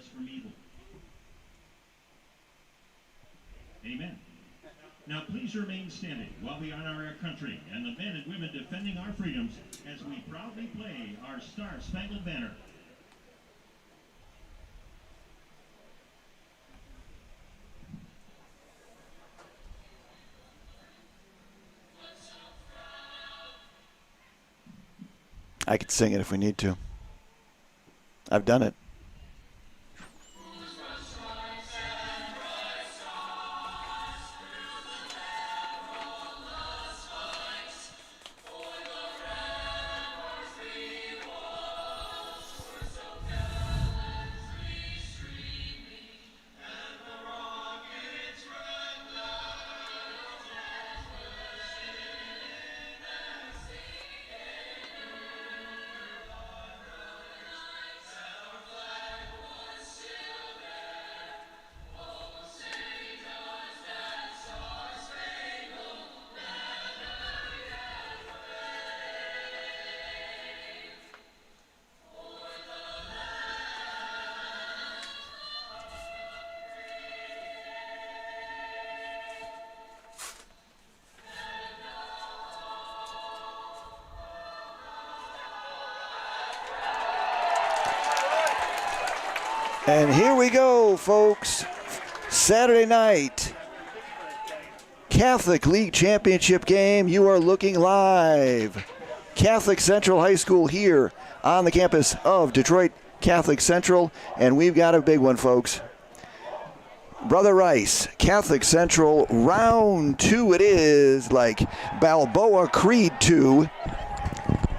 us from evil. Amen. Now please remain standing while we honor our country and the men and women defending our freedoms as we proudly play our Star-Spangled Banner. I could sing it if we need to. I've done it. And here we go, folks. Saturday night, Catholic League Championship game. You are looking live. Catholic Central High School here on the campus of Detroit Catholic Central. And we've got a big one, folks. Brother Rice, Catholic Central, round 2 it is, like Balboa Creed 2.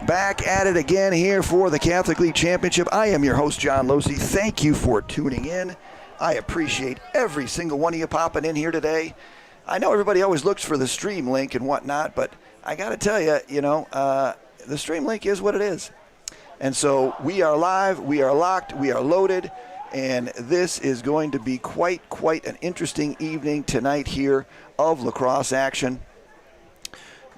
Back at it again here for the Catholic League Championship. I am your host, John Losey. Thank you for tuning in. I appreciate every single one of you popping in here today. I know everybody always looks for the stream link and whatnot, but I got to tell you, the stream link is what it is. And so we are live, we are locked, we are loaded, and this is going to be quite an interesting evening tonight here of lacrosse action.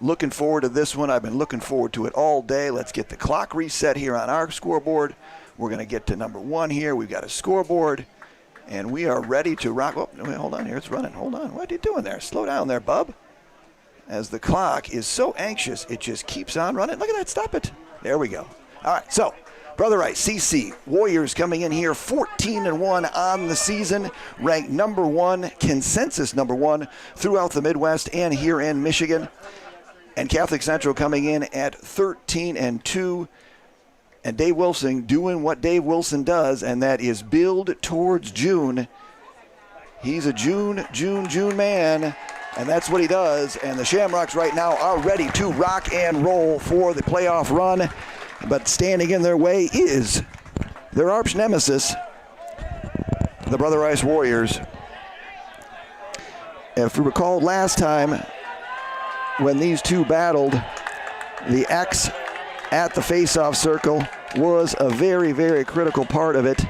Looking forward to this one. I've been looking forward to it all day. Let's get the clock reset here on our scoreboard. We're going to get to number 1 here. We've got a scoreboard, and we are ready to rock. Oh, wait, hold on here. It's running. Hold on. What are you doing there? Slow down there, bub. As the clock is so anxious, it just keeps on running. Look at that. Stop it. There we go. All right, so Brother Rice, CC, Warriors coming in here 14-1 on the season, ranked number 1, consensus number 1 throughout the Midwest and here in Michigan. And Catholic Central coming in at 13-2. And Dave Wilson doing what Dave Wilson does, and that is build towards June. He's a June man, and that's what he does. And the Shamrocks right now are ready to rock and roll for the playoff run. But standing in their way is their arch nemesis, the Brother Rice Warriors. If we recall last time, when these two battled, the X at the face-off circle was a very critical part of it.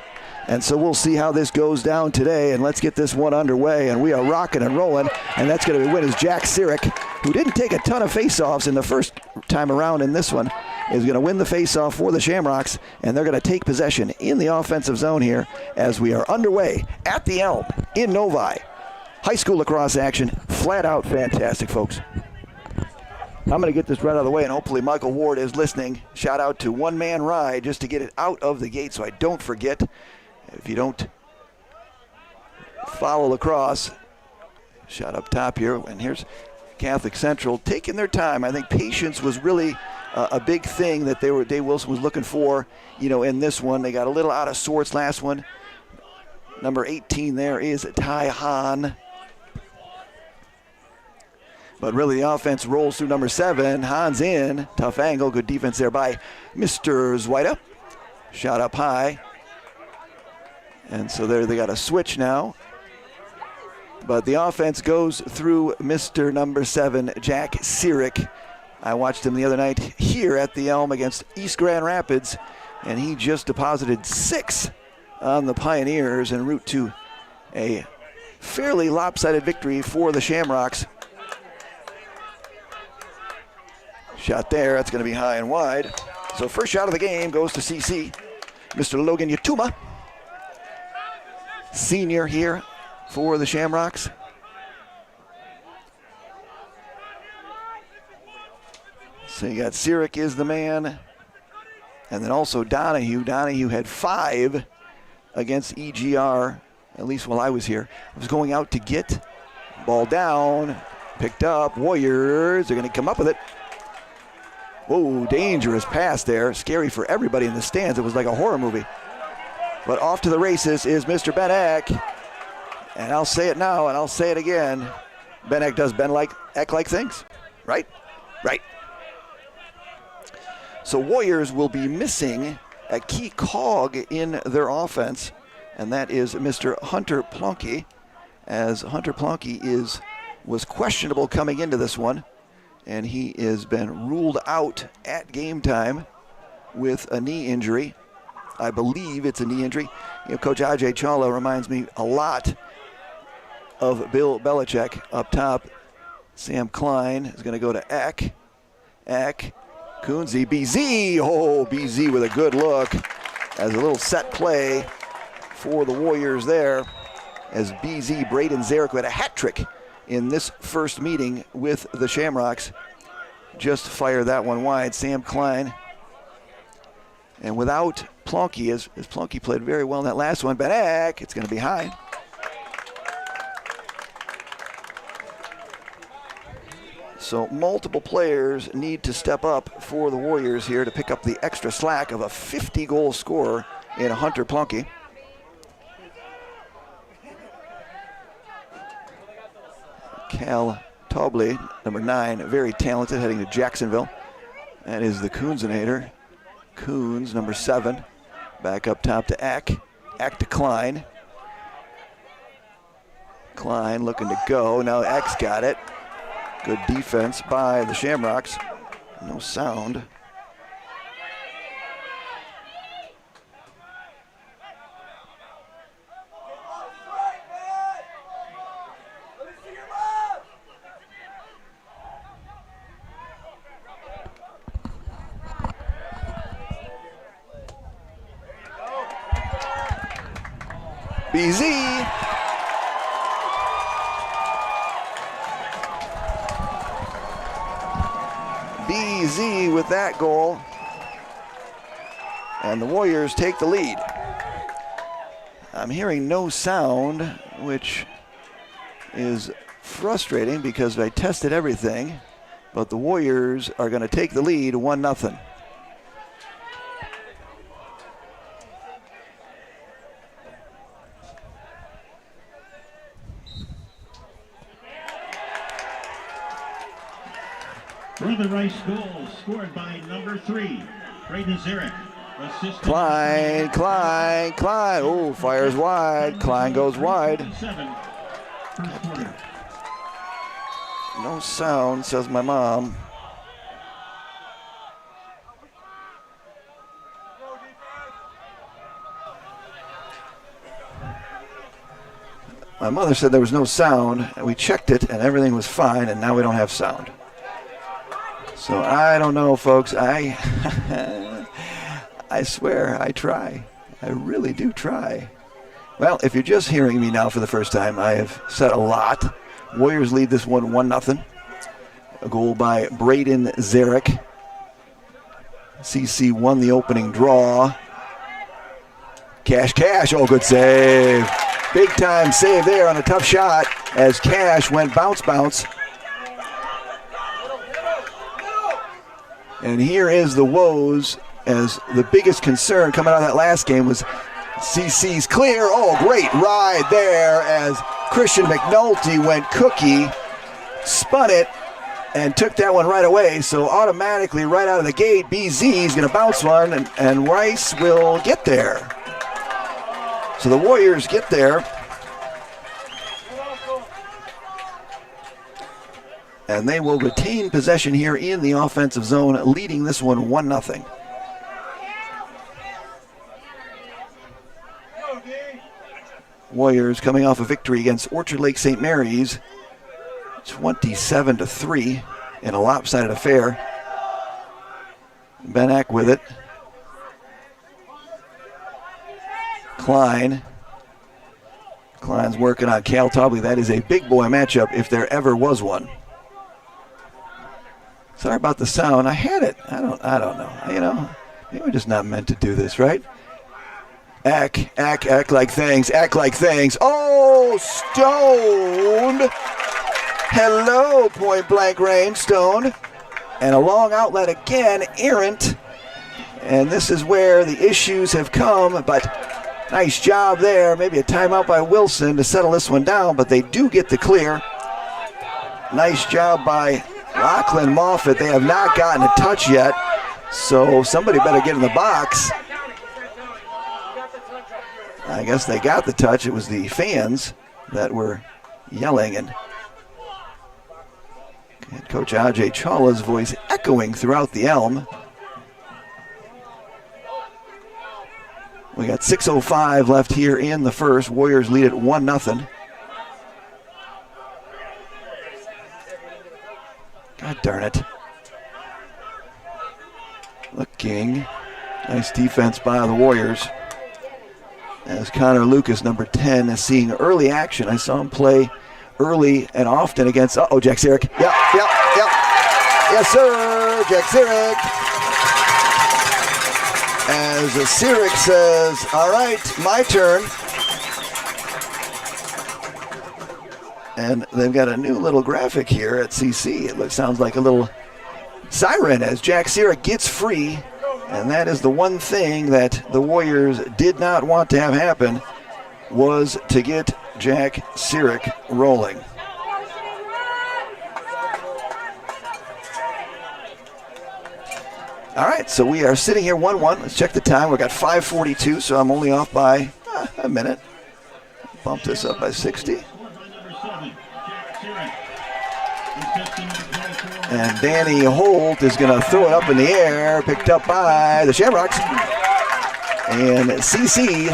And so we'll see how this goes down today, and let's get this one underway. And we are rocking and rolling, and that's going to be win is Jack Sirik, who didn't take a ton of face-offs in the first time around in this one, is going to win the face-off for the Shamrocks, and they're going to take possession in the offensive zone here as we are underway at the Elm in Novi. High school lacrosse action, flat out fantastic, folks. I'm going to get this right out of the way, and hopefully Michael Ward is listening. Shout out to One Man Ride just to get it out of the gate so I don't forget. If you don't follow lacrosse, shot up top here, and here's Catholic Central taking their time. I think patience was really a big thing that Dave Wilson was looking for, in this one. They got a little out of sorts last one. Number 18 there is Ty Hahn. But really the offense rolls through number 7. Hahn's in. Tough angle. Good defense there by Mr. Zweida. Shot up high. And so there they got a switch now. But the offense goes through Mr. number 7, Jack Sirik. I watched him the other night here at the Elm against East Grand Rapids, and he just deposited 6 on the Pioneers en route to a fairly lopsided victory for the Shamrocks. Shot there, that's going to be high and wide. So first shot of the game goes to CC, Mr. Logan Yatuma. senior here for the Shamrocks. So you got Sirik is the man. And then also Donahue. Donahue had 5 against EGR, at least while I was here. I was going out to get ball down, picked up. Warriors are going to come up with it. Whoa, dangerous pass there. Scary for everybody in the stands. It was like a horror movie. But off to the races is Mr. Ben Eck. And I'll say it now and I'll say it again. Ben Eck does Eck-like things, right? Right. So Warriors will be missing a key cog in their offense, and that is Mr. Hunter Plonky, as Hunter Plonky was questionable coming into this one, and he has been ruled out at game time with a knee injury. I believe it's a knee injury. You know, Coach Ajay Chawla reminds me a lot of Bill Belichick up top. Sam Klein is going to go to Eck. Eck. Kunze, BZ, oh, BZ with a good look as a little set play for the Warriors there, as BZ, Braden Zarek, who had a hat trick in this first meeting with the Shamrocks, just fired that one wide. Sam Klein. And without Plonky, as Plonky played very well in that last one, Ben Eck, it's going to be high. So multiple players need to step up for the Warriors here to pick up the extra slack of a 50-goal scorer in Hunter Plonky. Cal Tobley, number 9, very talented, heading to Jacksonville. That is the Coonzinator. Coons, number 7, back up top to Eck. Eck to Klein. Klein looking to go. Now Eck's got it. Good defense by the Shamrocks. No sound. BZ. BZ with that goal. And the Warriors take the lead. I'm hearing no sound, which is frustrating because I tested everything. But the Warriors are going to take the lead 1-0. Brother Rice goal scored by number 3, Braden Zarek. Klein. Oh, fires wide. Klein goes wide. No sound, says my mom. My mother said there was no sound, and we checked it, and everything was fine, and now we don't have sound. So I don't know, folks. I swear I try. I really do try. Well, if you're just hearing me now for the first time, I have said a lot. Warriors lead this one 1-0. A goal by Braden Zarek. CC won the opening draw. Cash. Oh, good save. Big time save there on a tough shot as Cash went bounce. And here is the woes, as the biggest concern coming out of that last game was CC's clear. Oh, great ride there as Christian McNulty went cookie, spun it, and took that one right away. So automatically right out of the gate, BZ is going to bounce one, and Rice will get there. So the Warriors get there. And they will retain possession here in the offensive zone, leading this one 1-0. Warriors coming off a victory against Orchard Lake St. Mary's, 27-3 in a lopsided affair. Ben Eck with it. Klein's working on Cal Taubley. That is a big boy matchup if there ever was one. Sorry about the sound. I had it. I don't know. Maybe we're just not meant to do this, right? Act like things. Act like things. Oh, stoned. Hello, point blank range, stoned. And a long outlet again, errant. And this is where the issues have come, but nice job there. Maybe a timeout by Wilson to settle this one down, but they do get the clear. Nice job by Lachlan Moffitt. They have not gotten a touch yet, so somebody better get in the box. I guess they got the touch. It was the fans that were yelling, and Coach Ajay Chawla's voice echoing throughout the Elm. We got 6:05 left here in the first. Warriors lead at 1-0. God darn it. Looking. Nice defense by the Warriors. As Connor Lucas, number 10, is seeing early action. I saw him play early and often against, Jack Zierek. Yep. Yes, sir, Jack Zierek. As Zierek says, all right, my turn. And they've got a new little graphic here at CC. It sounds like a little siren as Jack Zierek gets free. And that is the one thing that the Warriors did not want to have happen, was to get Jack Zierek rolling. All right, so we are sitting here 1-1. Let's check the time. We've got 5:42, so I'm only off by a minute. Bump this up by 60. And Danny Holt is going to throw it up in the air, picked up by the Shamrocks. And CC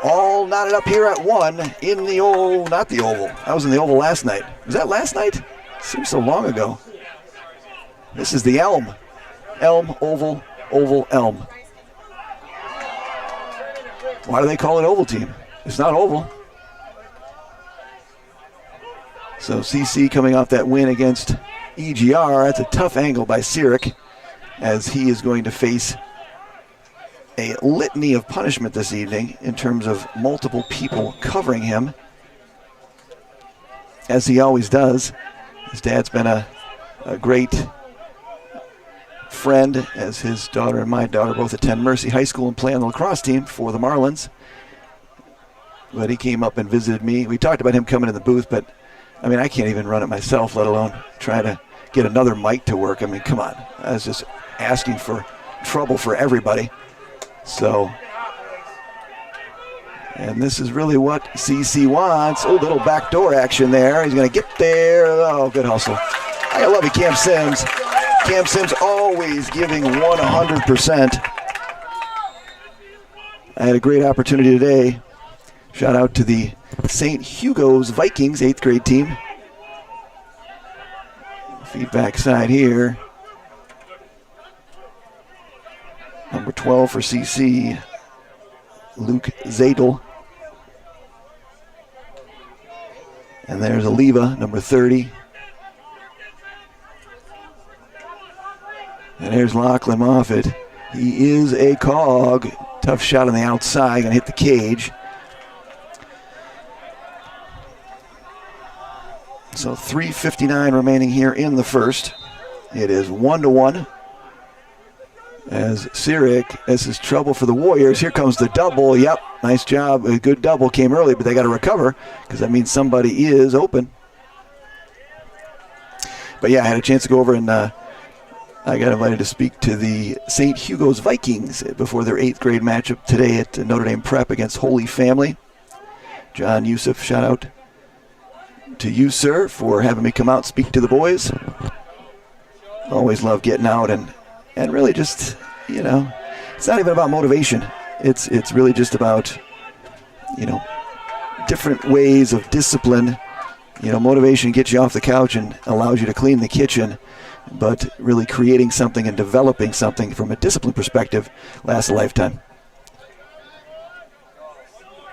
all knotted up here at 1 in the oval, not the oval. I was in the oval last night. Was that last night? Seems so long ago. This is the Elm. Elm, oval, oval, Elm. Why do they call it oval team? It's not oval. So CC coming off that win against EGR. That's a tough angle by Zierek, as he is going to face a litany of punishment this evening in terms of multiple people covering him, as he always does. His dad's been a great friend, as his daughter and my daughter both attend Mercy High School and play on the lacrosse team for the Marlins. But he came up and visited me. We talked about him coming in the booth, but I mean, I can't even run it myself, let alone try to get another mic to work. I mean, come on. I was just asking for trouble for everybody. So, and this is really what CC wants. Oh, little backdoor action there. He's going to get there. Oh, good hustle. I gotta love it, Cam Sims. Cam Sims always giving 100%. I had a great opportunity today. Shout out to the St. Hugo's Vikings 8th grade team. Feedback side here. Number 12 for CC, Luke Zadel. And there's Oliva, number 30. And there's Lachlan Moffitt. He is a cog. Tough shot on the outside, gonna hit the cage. So 3:59 remaining here in the first. It is 1-1. As Zierek, this is trouble for the Warriors. Here comes the double. Yep, nice job. A good double came early, but they got to recover because that means somebody is open. But yeah, I had a chance to go over and I got invited to speak to the St. Hugo's Vikings before their 8th grade matchup today at Notre Dame Prep against Holy Family. John Youssef, shout out to you, sir, for having me come out and speak to the boys. Always love getting out and really just, you know, it's not even about motivation. It's really just about, you know, different ways of discipline. You know, motivation gets you off the couch and allows you to clean the kitchen, but really creating something and developing something from a discipline perspective lasts a lifetime.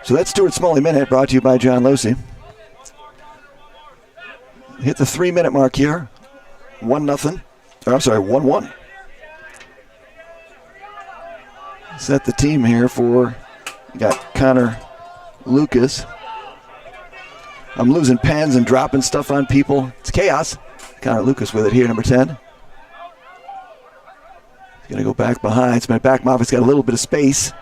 So that's Stuart Smalley Minute, brought to you by John Losey. Hit the 3-minute mark here. 1-0. Or I'm sorry, 1-1. Set the team here for, you got Connor Lucas. I'm losing pens and dropping stuff on people. It's chaos. Connor Lucas with it here, number 10. He's going to go back behind. It's my back. Moffitt's got a little bit of space.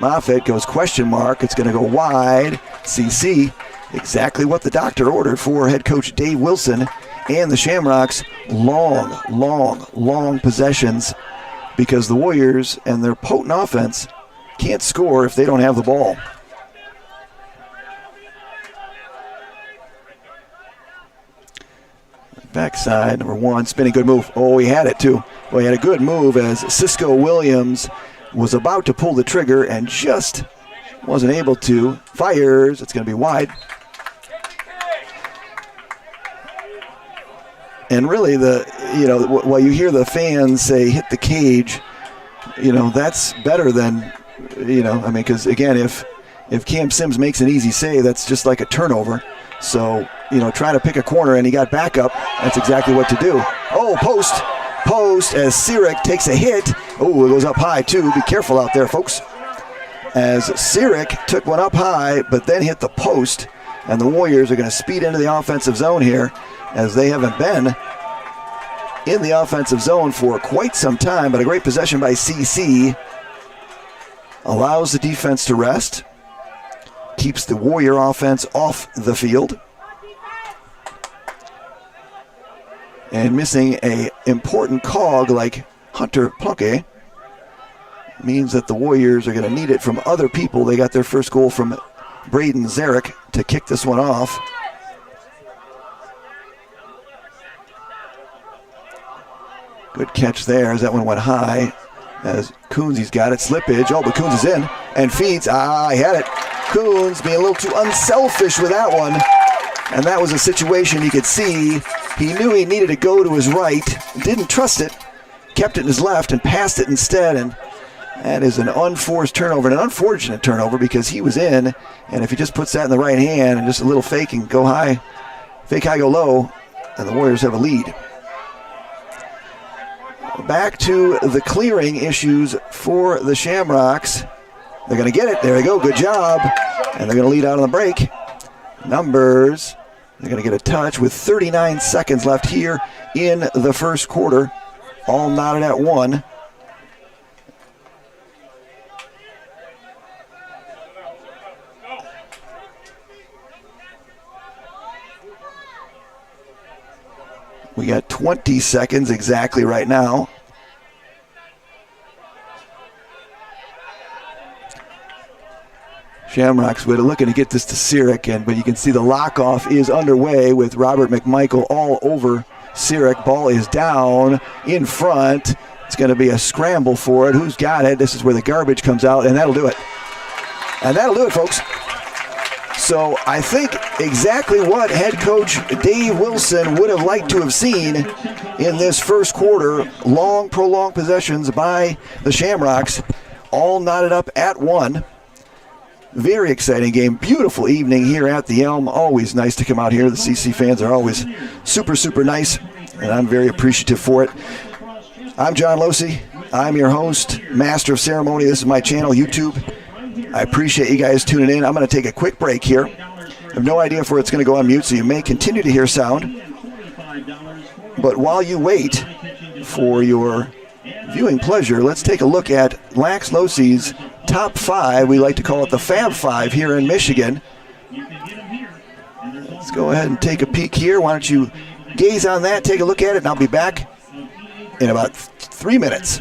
Moffitt goes question mark. It's going to go wide. CC. Exactly what the doctor ordered for head coach Dave Wilson and the Shamrocks. Long possessions, because the Warriors and their potent offense can't score if they don't have the ball. Backside, number 1, spinning, good move. Oh, he had it too. Well, he had a good move as Cisco Williams was about to pull the trigger and just wasn't able to. Fires. It's going to be wide. And really, while you hear the fans say hit the cage, that's better than, because again, if Cam Sims makes an easy save, that's just like a turnover. So, trying to pick a corner and he got back up, that's exactly what to do. Oh, post as Sirik takes a hit. Oh, it goes up high too. Be careful out there, folks. As Sirik took one up high, but then hit the post, and the Warriors are going to speed into the offensive zone here, as they haven't been in the offensive zone for quite some time. But a great possession by CC. Allows the defense to rest. Keeps the Warrior offense off the field. And missing a important cog like Hunter Plunke means that the Warriors are going to need it from other people. They got their first goal from Braden Zarek to kick this one off. Good catch there as that one went high. As Coonsy's got it. Slippage. Oh, but Coons is in and feeds. He had it. Coons being a little too unselfish with that one. And that was a situation you could see. He knew he needed to go to his right. Didn't trust it. Kept it in his left and passed it instead. And that is an unforced turnover, an unfortunate turnover, because he was in. And if he just puts that in the right hand and just a little fake and go high, fake high, go low, and the Warriors have a lead. Back to the clearing issues for the Shamrocks. They're going to get it. There they go. Good job. And they're going to lead out on the break. Numbers. They're going to get a touch with 39 seconds left here in the first quarter. All knotted at 1. We got 20 seconds exactly right now. Shamrocks looking to get this to Sirik, but you can see the lock-off is underway with Robert McMichael all over Sirik. Ball is down in front. It's going to be a scramble for it. Who's got it? This is where the garbage comes out, and that'll do it. And that'll do it, folks. So I think exactly what head coach Dave Wilson would have liked to have seen in this first quarter. Long, prolonged possessions by the Shamrocks, all knotted up at 1. Very exciting game. Beautiful evening here at the Elm. Always nice to come out here. The CC fans are always super, super nice, and I'm very appreciative for it. I'm John Losey. I'm your host, Master of Ceremony. This is my channel, YouTube. I appreciate you guys tuning in. I'm going to take a quick break here. I have no idea if it's going to go on mute, so you may continue to hear sound. But while you wait for your viewing pleasure, let's take a look at Lax Losey's top 5. We like to call it the Fab 5 here in Michigan. Let's go ahead and take a peek here. Why don't you gaze on that, take a look at it, and I'll be back in about 3 minutes.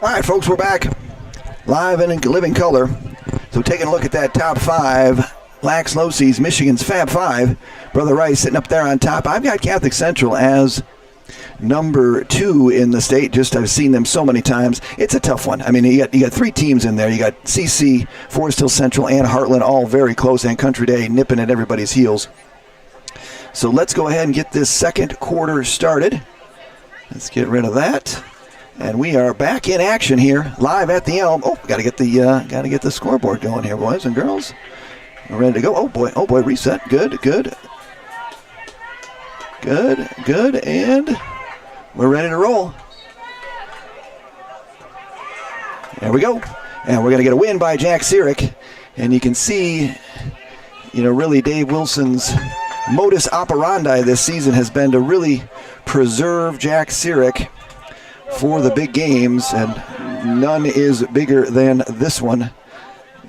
All right, folks, we're back live and in living color. So taking a look at that top five, Lax Losey's Michigan's Fab Five. Brother Rice sitting up there on top. I've got Catholic Central as number 2 in the state. Just I've seen them so many times. It's a tough one. I mean, you got 3 teams in there. You got CC, Forest Hill Central, and Heartland all very close, and Country Day nipping at everybody's heels. So let's go ahead and get this second quarter started. Let's get rid of that. And we are back in action here, live at the Elm. Oh, got to get the scoreboard going here, boys and girls. We're ready to go. Oh boy, reset. Good, and we're ready to roll. There we go. And we're going to get a win by Jack Sirik. And you can see, really Dave Wilson's modus operandi this season has been to really preserve Jack Sirik for the big games, and none is bigger than this one,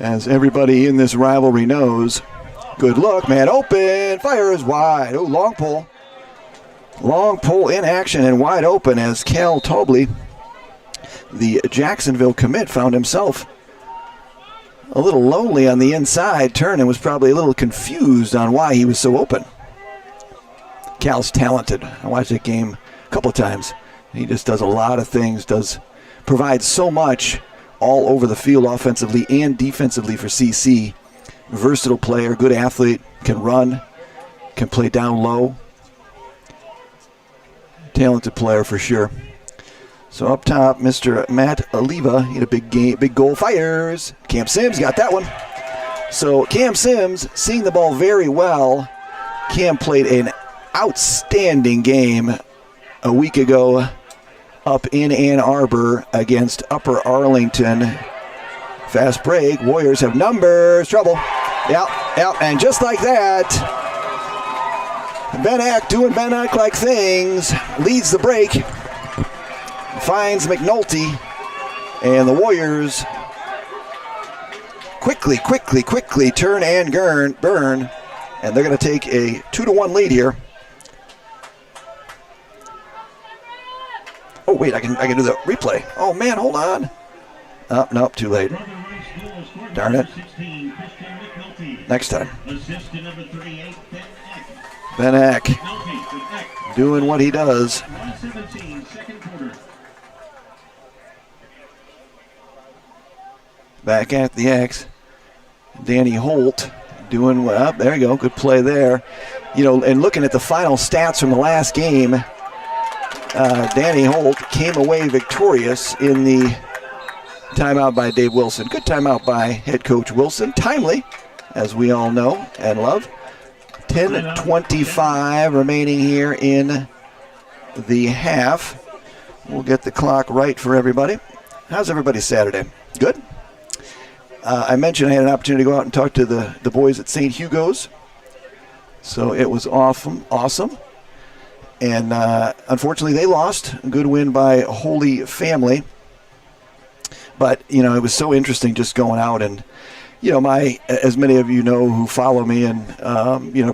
as everybody in this rivalry knows. Good look, man, open, fire is wide. Oh, long pull in action and wide open as Cal Tobley, the Jacksonville commit, found himself a little lonely on the inside turn and was probably a little confused on why he was so open. Cal's talented. I watched that game a couple of times. He just does a lot of things, provides so much all over the field offensively and defensively for CC. Versatile player, good athlete, can run, can play down low. Talented player for sure. So up top, Mr. Matt Oliva, he had a big goal, fires. Cam Sims got that one. So Cam Sims seeing the ball very well. Cam played an outstanding game a week ago up in Ann Arbor against Upper Arlington. Fast break, Warriors have numbers, trouble. Yeah, and just like that, Ben Eck doing Ben Eck-like things, leads the break, finds McNulty, and the Warriors quickly turn and burn, and they're going to take a 2-1 lead here. Oh, wait, I can do the replay. Oh, man, hold on. Oh, nope, too late. Darn it. Next time. Ben Eck doing what he does. Back at the X. Danny Holt doing what up. There you go. Good play there. And looking at the final stats from the last game, Danny Holt came away victorious in the timeout by Dave Wilson. Good timeout by head coach Wilson. Timely, as we all know and love. 10:25 remaining here in the half. We'll get the clock right for everybody. How's everybody's Saturday? Good? I mentioned I had an opportunity to go out and talk to the boys at St. Hugo's. So it was awesome. And unfortunately, they lost. A good win by Holy Family. But, it was so interesting just going out and, as many of you know who follow me and,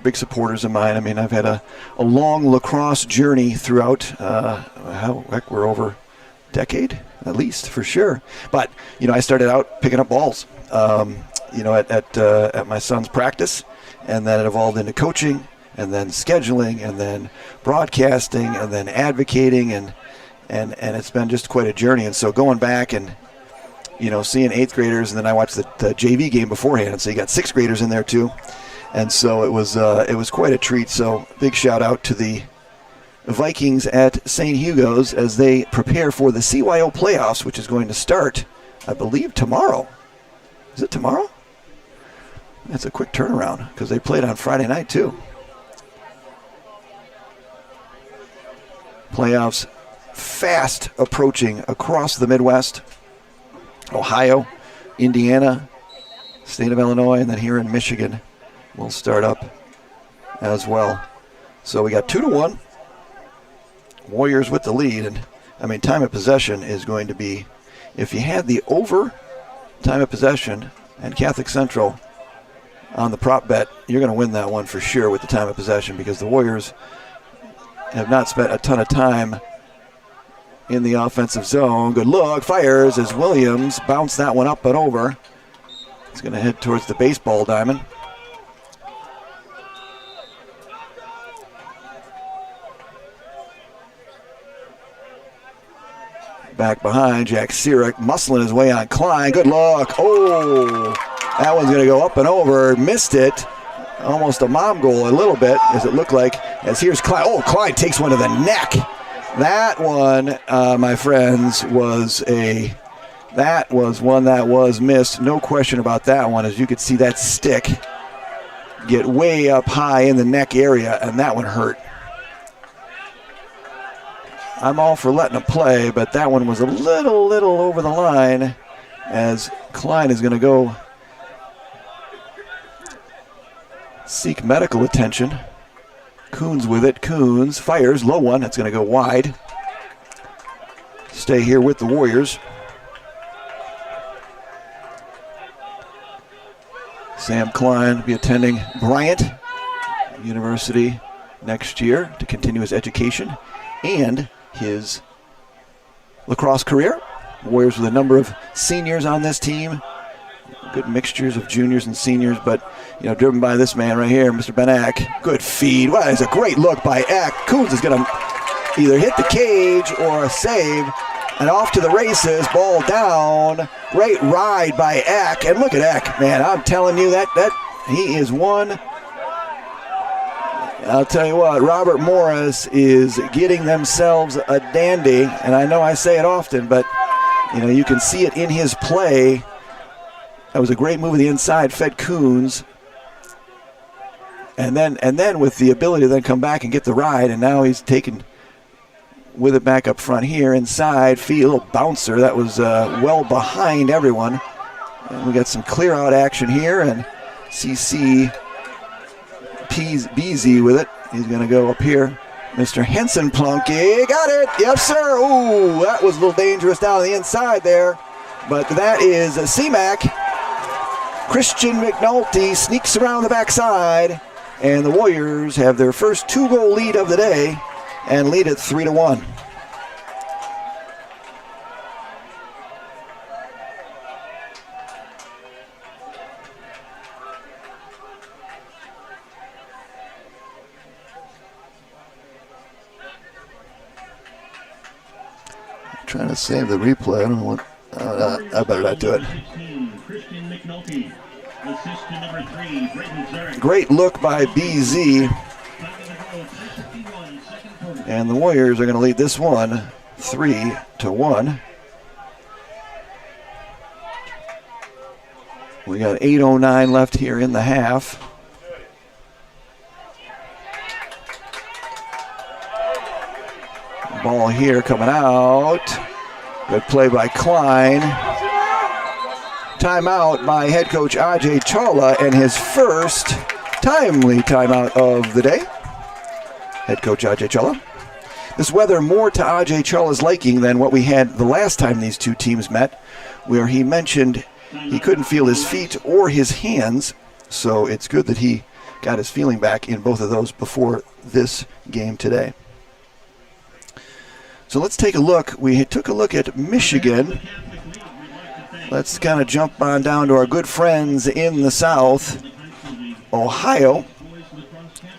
big supporters of mine. I mean, I've had a long lacrosse journey throughout, we're over a decade, at least, for sure. But, I started out picking up balls, at my son's practice, and then it evolved into coaching, and then scheduling, and then broadcasting, and then advocating, and it's been just quite a journey. And so going back and, seeing 8th graders, and then I watched the JV game beforehand, and so you got 6th graders in there too. And so it was quite a treat. So big shout out to the Vikings at St. Hugo's as they prepare for the CYO playoffs, which is going to start, I believe, tomorrow. Is it tomorrow? That's a quick turnaround because they played on Friday night too. Playoffs fast approaching across the Midwest. Ohio, Indiana, state of Illinois, and then here in Michigan will start up as well. So we got 2-1. Warriors with the lead. And, time of possession is going to be, if you had the over time of possession and Catholic Central on the prop bet, you're going to win that one for sure with the time of possession because the Warriors have not spent a ton of time in the offensive zone. Good look, fires as Williams bounced that one up and over. He's going to head towards the baseball diamond. Back behind, Jack Sirak muscling his way on Klein. Good look. Oh, that one's going to go up and over. Missed it. Almost a mom goal a little bit, as it looked like. As here's Klein. Oh, Klein takes one to the neck. That one, my friends, was one that was missed. No question about that one. As you could see that stick get way up high in the neck area, and that one hurt. I'm all for letting him play, but that one was a little over the line, as Klein is going to go seek medical attention. Coons with it. Coons fires, low one. That's going to go wide. Stay here with the Warriors. Sam Klein will be attending Bryant University next year to continue his education and his lacrosse career. Warriors with a number of seniors on this team. Good mixtures of juniors and seniors, but driven by this man right here, Mr. Ben Eck. Good feed. Well, it's a great look by Eck. Coons is going to either hit the cage or a save. And off to the races, ball down. Great ride by Eck. And look at Eck, man. I'm telling you that he is one. I'll tell you what, Robert Morris is getting themselves a dandy. And I know I say it often, but you can see it in his play. That was a great move of the inside, fed Coons. And then with the ability to then come back and get the ride, and now he's taken with it back up front here inside. Feed, a little bouncer that was well behind everyone. And we got some clear out action here, and CC BZ with it. He's going to go up here. Mr. Henson Plunky got it. Yes, sir. Ooh, that was a little dangerous down the inside there. But that is C-Mac. Christian McNulty sneaks around the backside, and the Warriors have their first 2-goal lead of the day and lead it 3-1. I'm trying to save the replay. I don't know what. I better not do it. Great look by BZ. And the Warriors are going to lead this one 3-1. We got 8:09 left here in the half. Ball here coming out. Good play by Klein. Timeout by head coach Ajay Chawla, and his first timely timeout of the day. Head coach Ajay Chawla. This weather more to Ajay Chawla's liking than what we had the last time these two teams met, where he mentioned he couldn't feel his feet or his hands, so it's good that he got his feeling back in both of those before this game today. So let's take a look. We took a look at Michigan. Let's kind of jump on down to our good friends in the South. Ohio.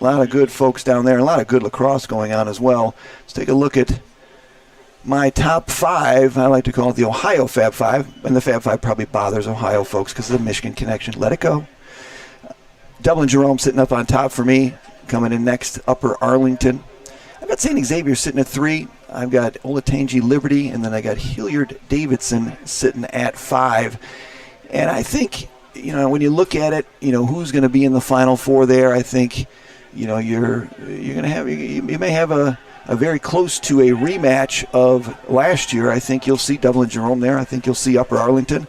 A lot of good folks down there, a lot of good lacrosse going on as well. Let's take a look at my top 5. I like to call it the Ohio Fab 5. And the Fab 5 probably bothers Ohio folks because of the Michigan connection. Let it go. Dublin Jerome sitting up on top for me. Coming in next, Upper Arlington. I've got St. Xavier sitting at 3. I've got Olatanji Liberty, and then I got Hilliard Davidson sitting at 5. And I think, when you look at it, who's going to be in the Final Four there, I think, you're going to have, you may have a very close to a rematch of last year. I think you'll see Dublin Jerome there. I think you'll see Upper Arlington.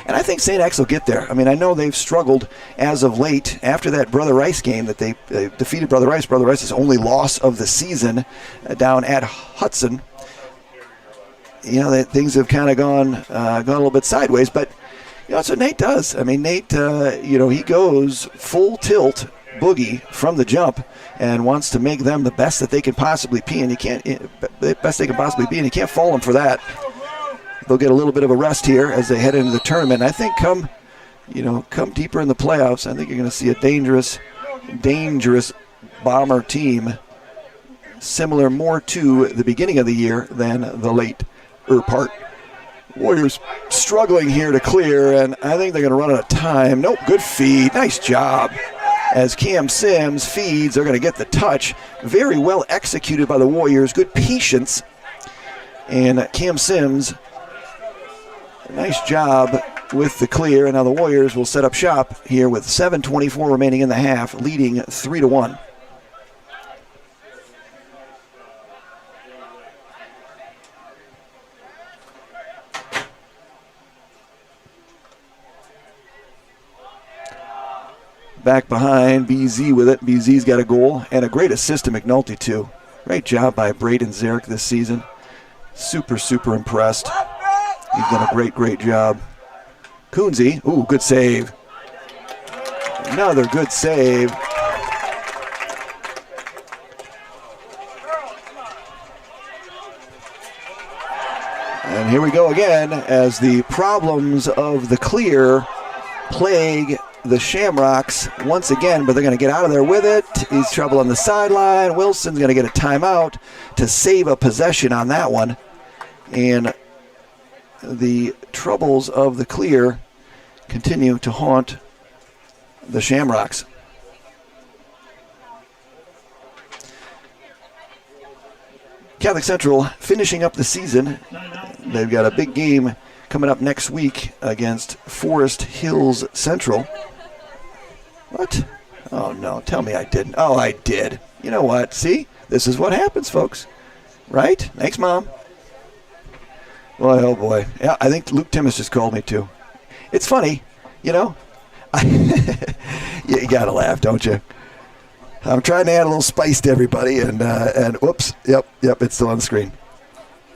And I think St. X will get there. I mean, I know they've struggled as of late after that Brother Rice game that they defeated Brother Rice. Brother Rice's only loss of the season down at Hudson. That things have kind of gone a little bit sideways. But, that's what Nate does. I mean, Nate, he goes full tilt boogie from the jump and wants to make them the best that they can possibly be, and you can't fault them for that. They'll get a little bit of a rest here as they head into the tournament. I think come deeper in the playoffs, I think you're going to see a dangerous Bomber team, similar more to the beginning of the year than the later part. Warriors struggling here to clear, and I think they're going to run out of time. Nope, good feed. Nice job. As Cam Sims feeds, they're going to get the touch. Very well executed by the Warriors. Good patience. And Cam Sims, nice job with the clear. And now the Warriors will set up shop here with 7:24 remaining in the half, leading 3-1. Back behind, BZ with it. BZ's got a goal and a great assist to McNulty, too. Great job by Braden Zarek this season. Super, super impressed. He's done a great job. Coonsey, ooh, good save. Another good save. And here we go again as the problems of the clear plague the Shamrocks once again, but they're going to get out of there with it. He's trouble on the sideline. Wilson's going to get a timeout to save a possession on that one. And the troubles of the clear continue to haunt the Shamrocks. Catholic Central finishing up the season. They've got a big game coming up next week against Forest Hills Central. What? Oh, no. Tell me I didn't. Oh, I did. You know what? See? This is what happens, folks. Right? Thanks, Mom. Boy, oh, boy. Yeah, I think Luke Timmis just called me, too. It's funny, you know. You got to laugh, don't you? I'm trying to add a little spice to everybody, and whoops. Yep, it's still on the screen.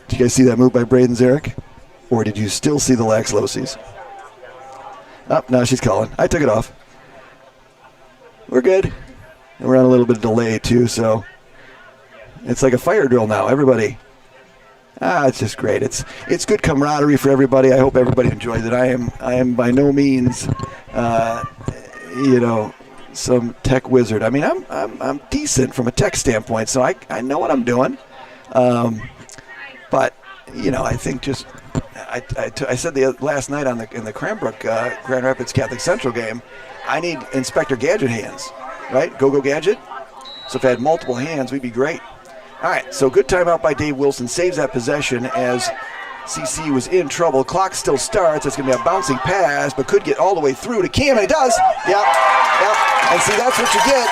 Did you guys see that move by Braden Zarek? Or did you still see the Lax Losies? Oh, no, she's calling. I took it off. We're good. And we're on a little bit of delay, too, so it's like a fire drill now. Everybody. It's just great. It's good camaraderie for everybody. I hope everybody enjoys it. I am by no means, some tech wizard. I mean, I'm decent from a tech standpoint, so I know what I'm doing. But, I think just I said last night in the Cranbrook Grand Rapids Catholic Central game, I need Inspector Gadget hands, right? Go Gadget. So if I had multiple hands, we'd be great. All right, so good timeout by Dave Wilson. Saves that possession as CC was in trouble. Clock still starts. It's going to be a bouncing pass, but could get all the way through to Cam, and it does. Yep. And see, that's what you get.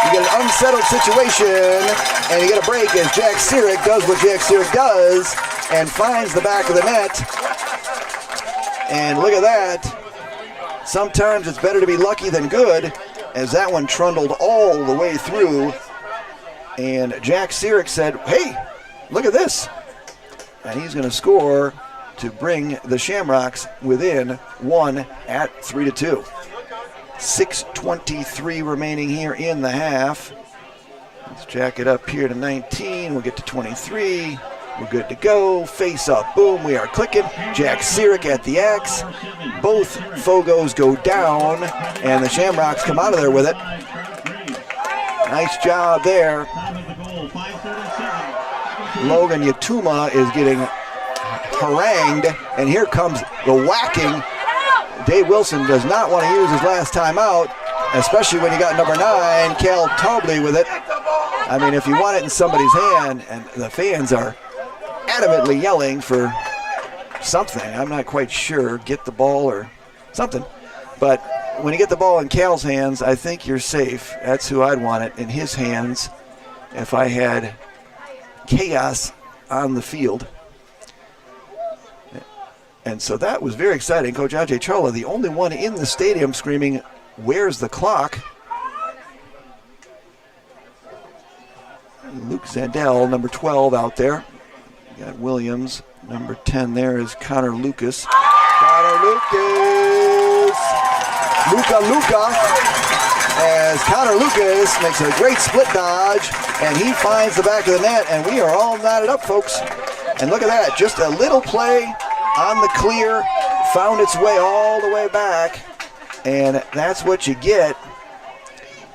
You get an unsettled situation, and you get a break as Jack Sirik does what Jack Sirik does and finds the back of the net. And look at that. Sometimes it's better to be lucky than good, as that one trundled all the way through. And Jack Sirik said, hey, look at this. And he's going to score to bring the Shamrocks within one at 3-2. 6:23 remaining here in the half. Let's jack it up here to 19. We'll get to 23. We're good to go. Face up. Boom. We are clicking. Jack Sirik at the X. Both Fogos go down, and the Shamrocks come out of there with it. Nice job there. Logan Yatuma is getting harangued, and here comes the whacking. Dave Wilson does not want to use his last time out, especially when you got number 9, Cal Tobley, with it. I mean, if you want it in somebody's hand, and the fans are adamantly yelling for something, I'm not quite sure, get the ball or something. But when you get the ball in Cal's hands, I think you're safe. That's who I'd want it in his hands if I had chaos on the field. And so that was very exciting. Coach Ajay Chawla, the only one in the stadium screaming, where's the clock? Luke Zandel, number 12 out there. You got Williams. Number 10 there is Connor Lucas. Connor Lucas! Luca! As as Connor Lucas makes a great split dodge, and he finds the back of the net, and we are all knotted up, folks. And look at that, just a little play on the clear, found its way all the way back, and that's what you get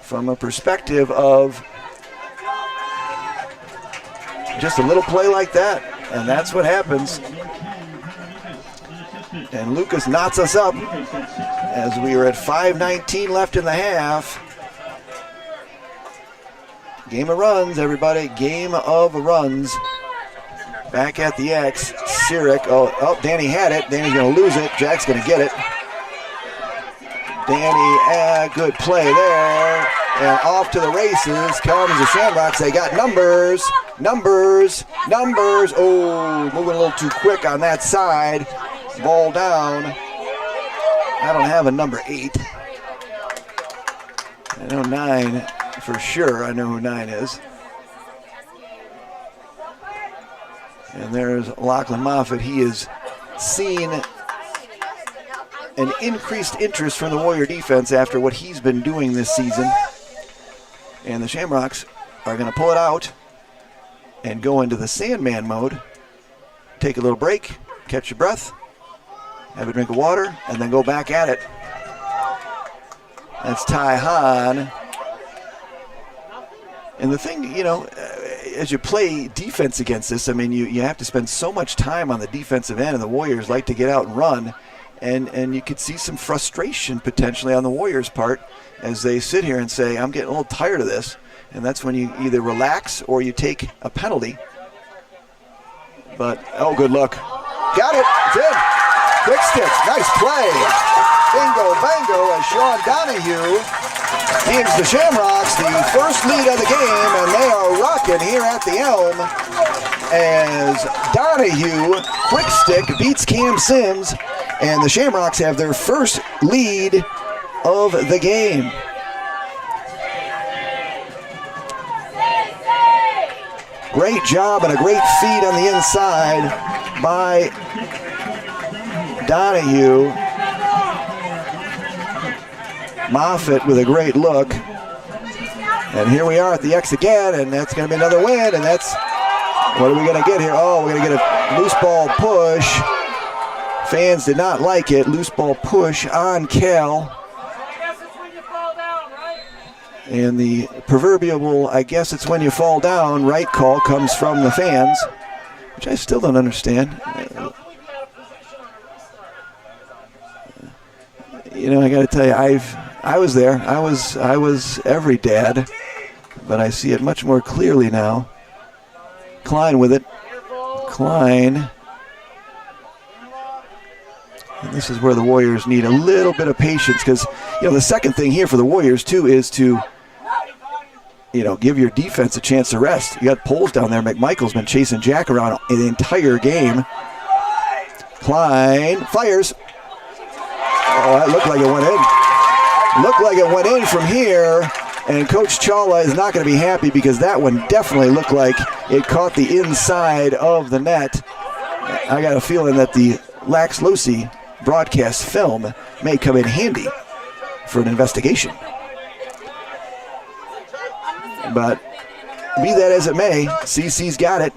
from a perspective of just a little play like that, and that's what happens. And Lucas knots us up as we are at 5:19 left in the half. Game of runs, everybody. Game of runs. Back at the X. Sirik. Oh, Danny had it. Danny's going to lose it. Jack's going to get it. Danny, good play there. And off to the races comes the Shamrocks. They got numbers. Oh, moving a little too quick on that side. Ball down. I don't have a number 8. I know 9 for sure. I know who 9 is. And there's Lachlan Moffitt. He has seen an increased interest from the Warrior defense after what he's been doing this season. And the Shamrocks are going to pull it out and go into the Sandman mode. Take a little break, catch your breath, have a drink of water, and then go back at it. That's Ty Hahn. And the thing, you know, as you play defense against this, I mean, you have to spend so much time on the defensive end, and the Warriors like to get out and run. And you could see some frustration potentially on the Warriors' part as they sit here and say, I'm getting a little tired of this. And that's when you either relax or you take a penalty. But, oh, good luck. Got it. It's in. Quick sticks. Nice play. Bingo, bango, as Sean Donahue gives the Shamrocks the first lead of the game, and they are rocking here at the Elm as Donahue, quick stick, beats Cam Sims, and the Shamrocks have their first lead of the game. Great job and a great feed on the inside by Donahue. Moffitt with a great look. And here we are at the X again, and that's going to be another win, and that's, what are we going to get here? Oh, we're going to get a loose ball push. Fans did not like it. Loose ball push on Cal. And the proverbial, I guess it's when you fall down, right call comes from the fans, which I still don't understand. You know, I got to tell you, I was there. I was every dad, but I see it much more clearly now. Klein with it. Klein. And this is where the Warriors need a little bit of patience, because, you know, the second thing here for the Warriors, too, is to, you know, give your defense a chance to rest. You got Poles down there. McMichael's been chasing Jack around the entire game. Klein fires. Oh, that looked like it went in. Looked like it went in from here, and Coach Chawla is not going to be happy because that one definitely looked like it caught the inside of the net. I got a feeling that the Lax Losi broadcast film may come in handy for an investigation. But be that as it may, CC's got it.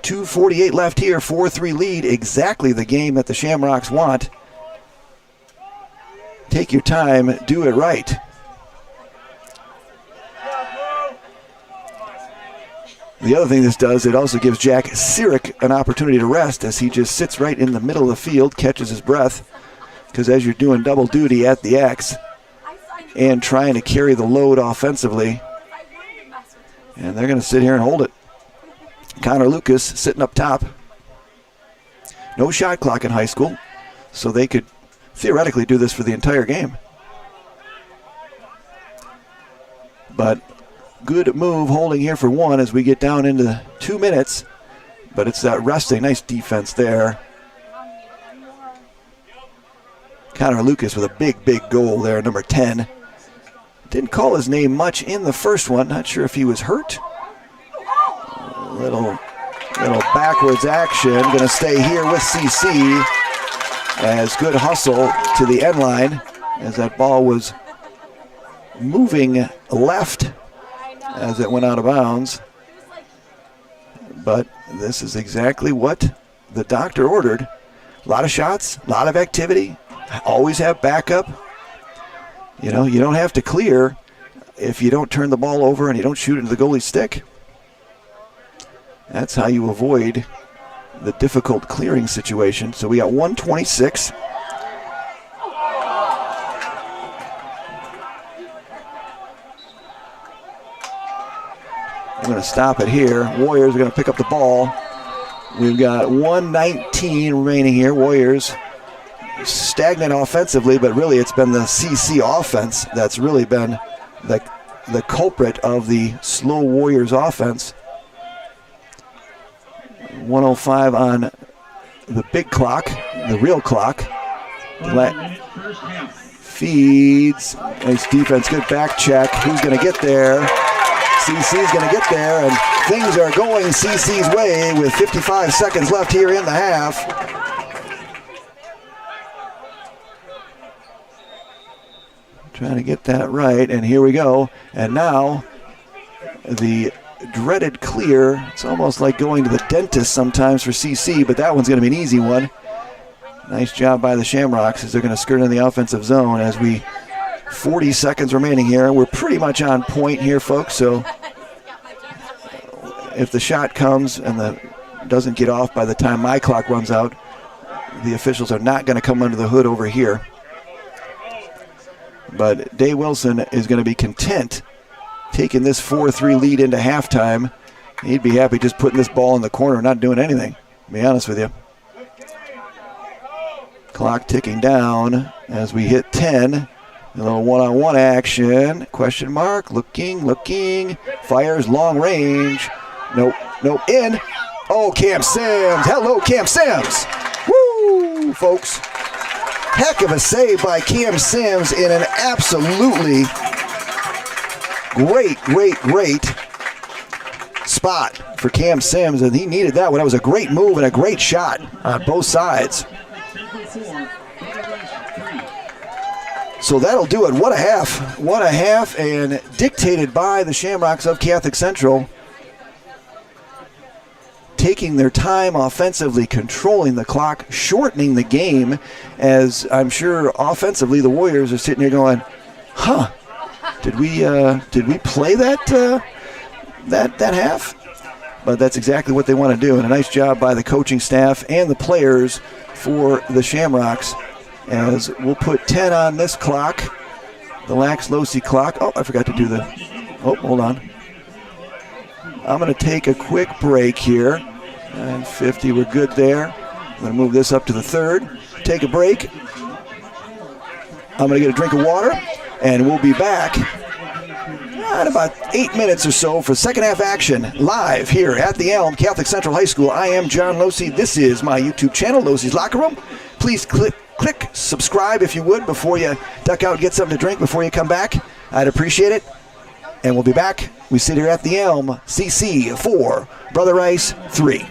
2:48 left here, 4-3 lead, exactly the game that the Shamrocks want. Take your time, do it right. The other thing this does, it also gives Jack Sirik an opportunity to rest as he just sits right in the middle of the field, catches his breath, because as you're doing double duty at the X and trying to carry the load offensively, and they're going to sit here and hold it. Connor Lucas sitting up top. No shot clock in high school, so they could theoretically do this for the entire game. But good move holding here for one as we get down into 2 minutes. But it's that resting. Nice defense there. Connor Lucas with a big, big goal there, number 10. Didn't call his name much in the first one. Not sure if he was hurt. A little backwards action. Going to stay here with CC as good hustle to the end line as that ball was moving left as it went out of bounds. But this is exactly what the doctor ordered. A lot of shots, a lot of activity. Always have backup. You know, you don't have to clear if you don't turn the ball over and you don't shoot into the goalie's stick. That's how you avoid the difficult clearing situation. So we got 126. I'm going to stop it here. Warriors are going to pick up the ball. We've got 1:19 remaining here. Warriors stagnant offensively, but really it's been the CC offense that's really been the culprit of the slow Warriors offense. 1:05 on the big clock, the real clock. Feeds. Nice defense, good back check. Who's going to get there? CC's going to get there, and things are going CC's way with 55 seconds left here in the half. Trying to get that right, and here we go. And now the dreaded clear. It's almost like going to the dentist sometimes for CC, but that one's going to be an easy one. Nice job by the Shamrocks as they're going to skirt in the offensive zone as 40 seconds remaining here. We're pretty much on point here, folks, so if the shot comes and doesn't get off by the time my clock runs out, the officials are not going to come under the hood over here. But Day Wilson is going to be content taking this 4-3 lead into halftime. He'd be happy just putting this ball in the corner and not doing anything, to be honest with you. Clock ticking down as we hit 10. A little one-on-one action. Question mark. Looking. Fires long range. Nope. In. Oh, Cam Sims. Hello, Cam Sims. Woo, folks. Heck of a save by Cam Sims in an absolutely great spot for Cam Sims, and he needed that one. That was a great move and a great shot on both sides. So that'll do it. What a half, and dictated by the Shamrocks of Catholic Central. Taking their time offensively, controlling the clock, shortening the game, as I'm sure offensively the Warriors are sitting here going, did we play that half? But that's exactly what they want to do, and a nice job by the coaching staff and the players for the Shamrocks, as we'll put 10 on this clock, the Lax Losi clock. Oh, I forgot to do hold on. I'm going to take a quick break here. 9:50, we're good there. I'm going to move this up to the third. Take a break. I'm going to get a drink of water, and we'll be back in about 8 minutes or so for second half action live here at the Elm Catholic Central High School. I am John Losi. This is my YouTube channel, Losi's Locker Room. Please click subscribe if you would before you duck out and get something to drink before you come back. I'd appreciate it. And we'll be back. We sit here at the Elm, CC 4, Brother Rice 3.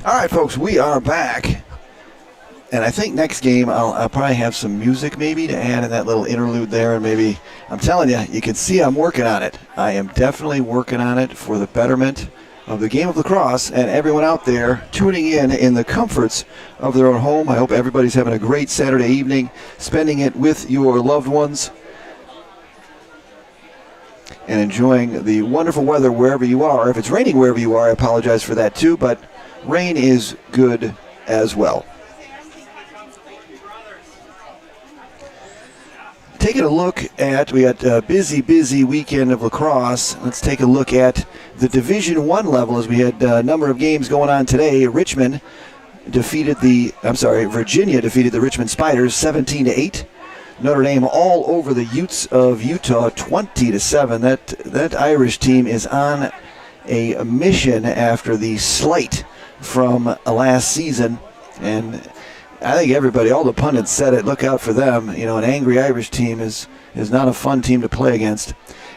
All right, folks, we are back. And I think next game I'll probably have some music maybe to add in that little interlude there. And maybe, I'm telling you, you can see I'm working on it. I am definitely working on it for the betterment of the game of lacrosse and everyone out there tuning in the comforts of their own home. I hope everybody's having a great Saturday evening, spending it with your loved ones, and enjoying the wonderful weather wherever you are. If it's raining wherever you are, I apologize for that too, but rain is good as well. Taking a look at, we got a busy weekend of lacrosse. Let's take a look at the Division I level as we had a number of games going on today. Virginia defeated the Richmond Spiders 17-8. Notre Dame all over the Utes of Utah 20-7. That Irish team is on a mission after the slight from last season, and I think everybody, all the pundits said it, look out for them. You know, an angry Irish team is not a fun team to play against.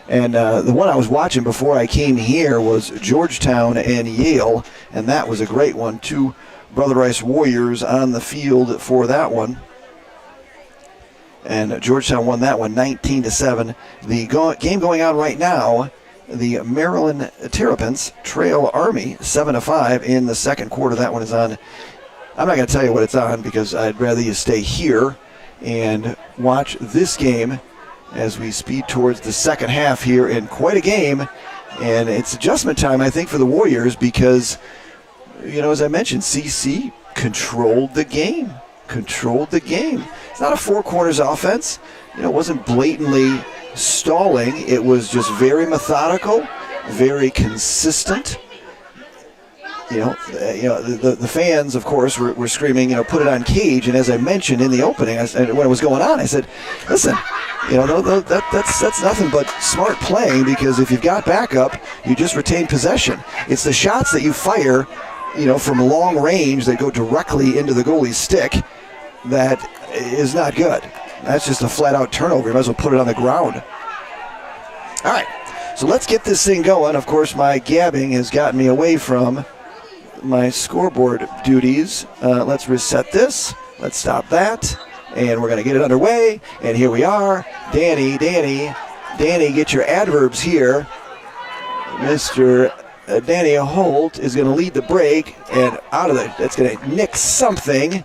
And the one I was watching before I came here was Georgetown and Yale, and that was a great one. Two Brother Rice Warriors on the field for that one. And Georgetown won that one 19-7. The game going on right now, the Maryland Terrapins trail Army 7-5 in the second quarter. That one is on. I'm not going to tell you what it's on because I'd rather you stay here and watch this game as we speed towards the second half here in quite a game. And it's adjustment time, I think, for the Warriors because, you know, as I mentioned, CC controlled the game. It's not a four corners offense. You know, it wasn't blatantly stalling. It was just very methodical, very consistent. You know, the fans, of course, were screaming, you know, put it on Cage. And as I mentioned in the opening, when it was going on, I said, listen, you know, that's nothing but smart playing because if you've got backup, you just retain possession. It's the shots that you fire, you know, from long range that go directly into the goalie's stick that is not good. That's just a flat-out turnover. You might as well put it on the ground. All right, so let's get this thing going. Of course, my gabbing has gotten me away from my scoreboard duties. Let's reset this. Let's stop that. And we're going to get it underway. And here we are. Danny, get your adverbs here. Mr. Danny Holt is going to lead the break. And out of it, that's going to nick something.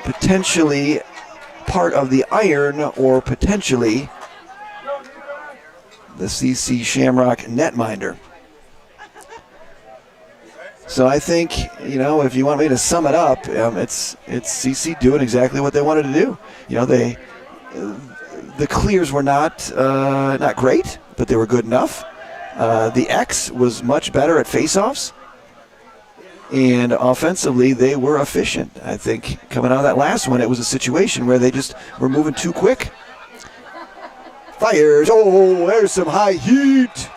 Potentially part of the iron or potentially the CC Shamrock netminder. So I think, you know, if you want me to sum it up, it's CC doing exactly what they wanted to do. You know, the clears were not great, but they were good enough. The X was much better at faceoffs, and offensively they were efficient. I think coming out of that last one, it was a situation where they just were moving too quick. Fires! Oh, there's some high heat.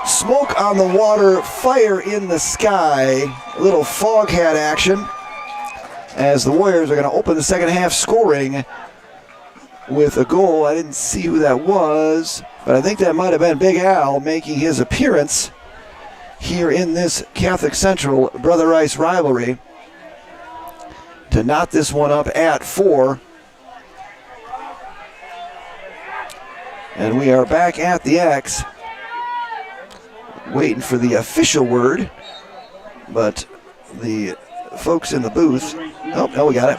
Smoke on the water, fire in the sky. A little fog hat action as the Warriors are going to open the second half scoring with a goal. I didn't see who that was, but I think that might have been Big Al making his appearance here in this Catholic Central Brother Rice rivalry to knot this one up at 4. And we are back at the X, waiting for the official word, but the folks in the booth, oh, we got it.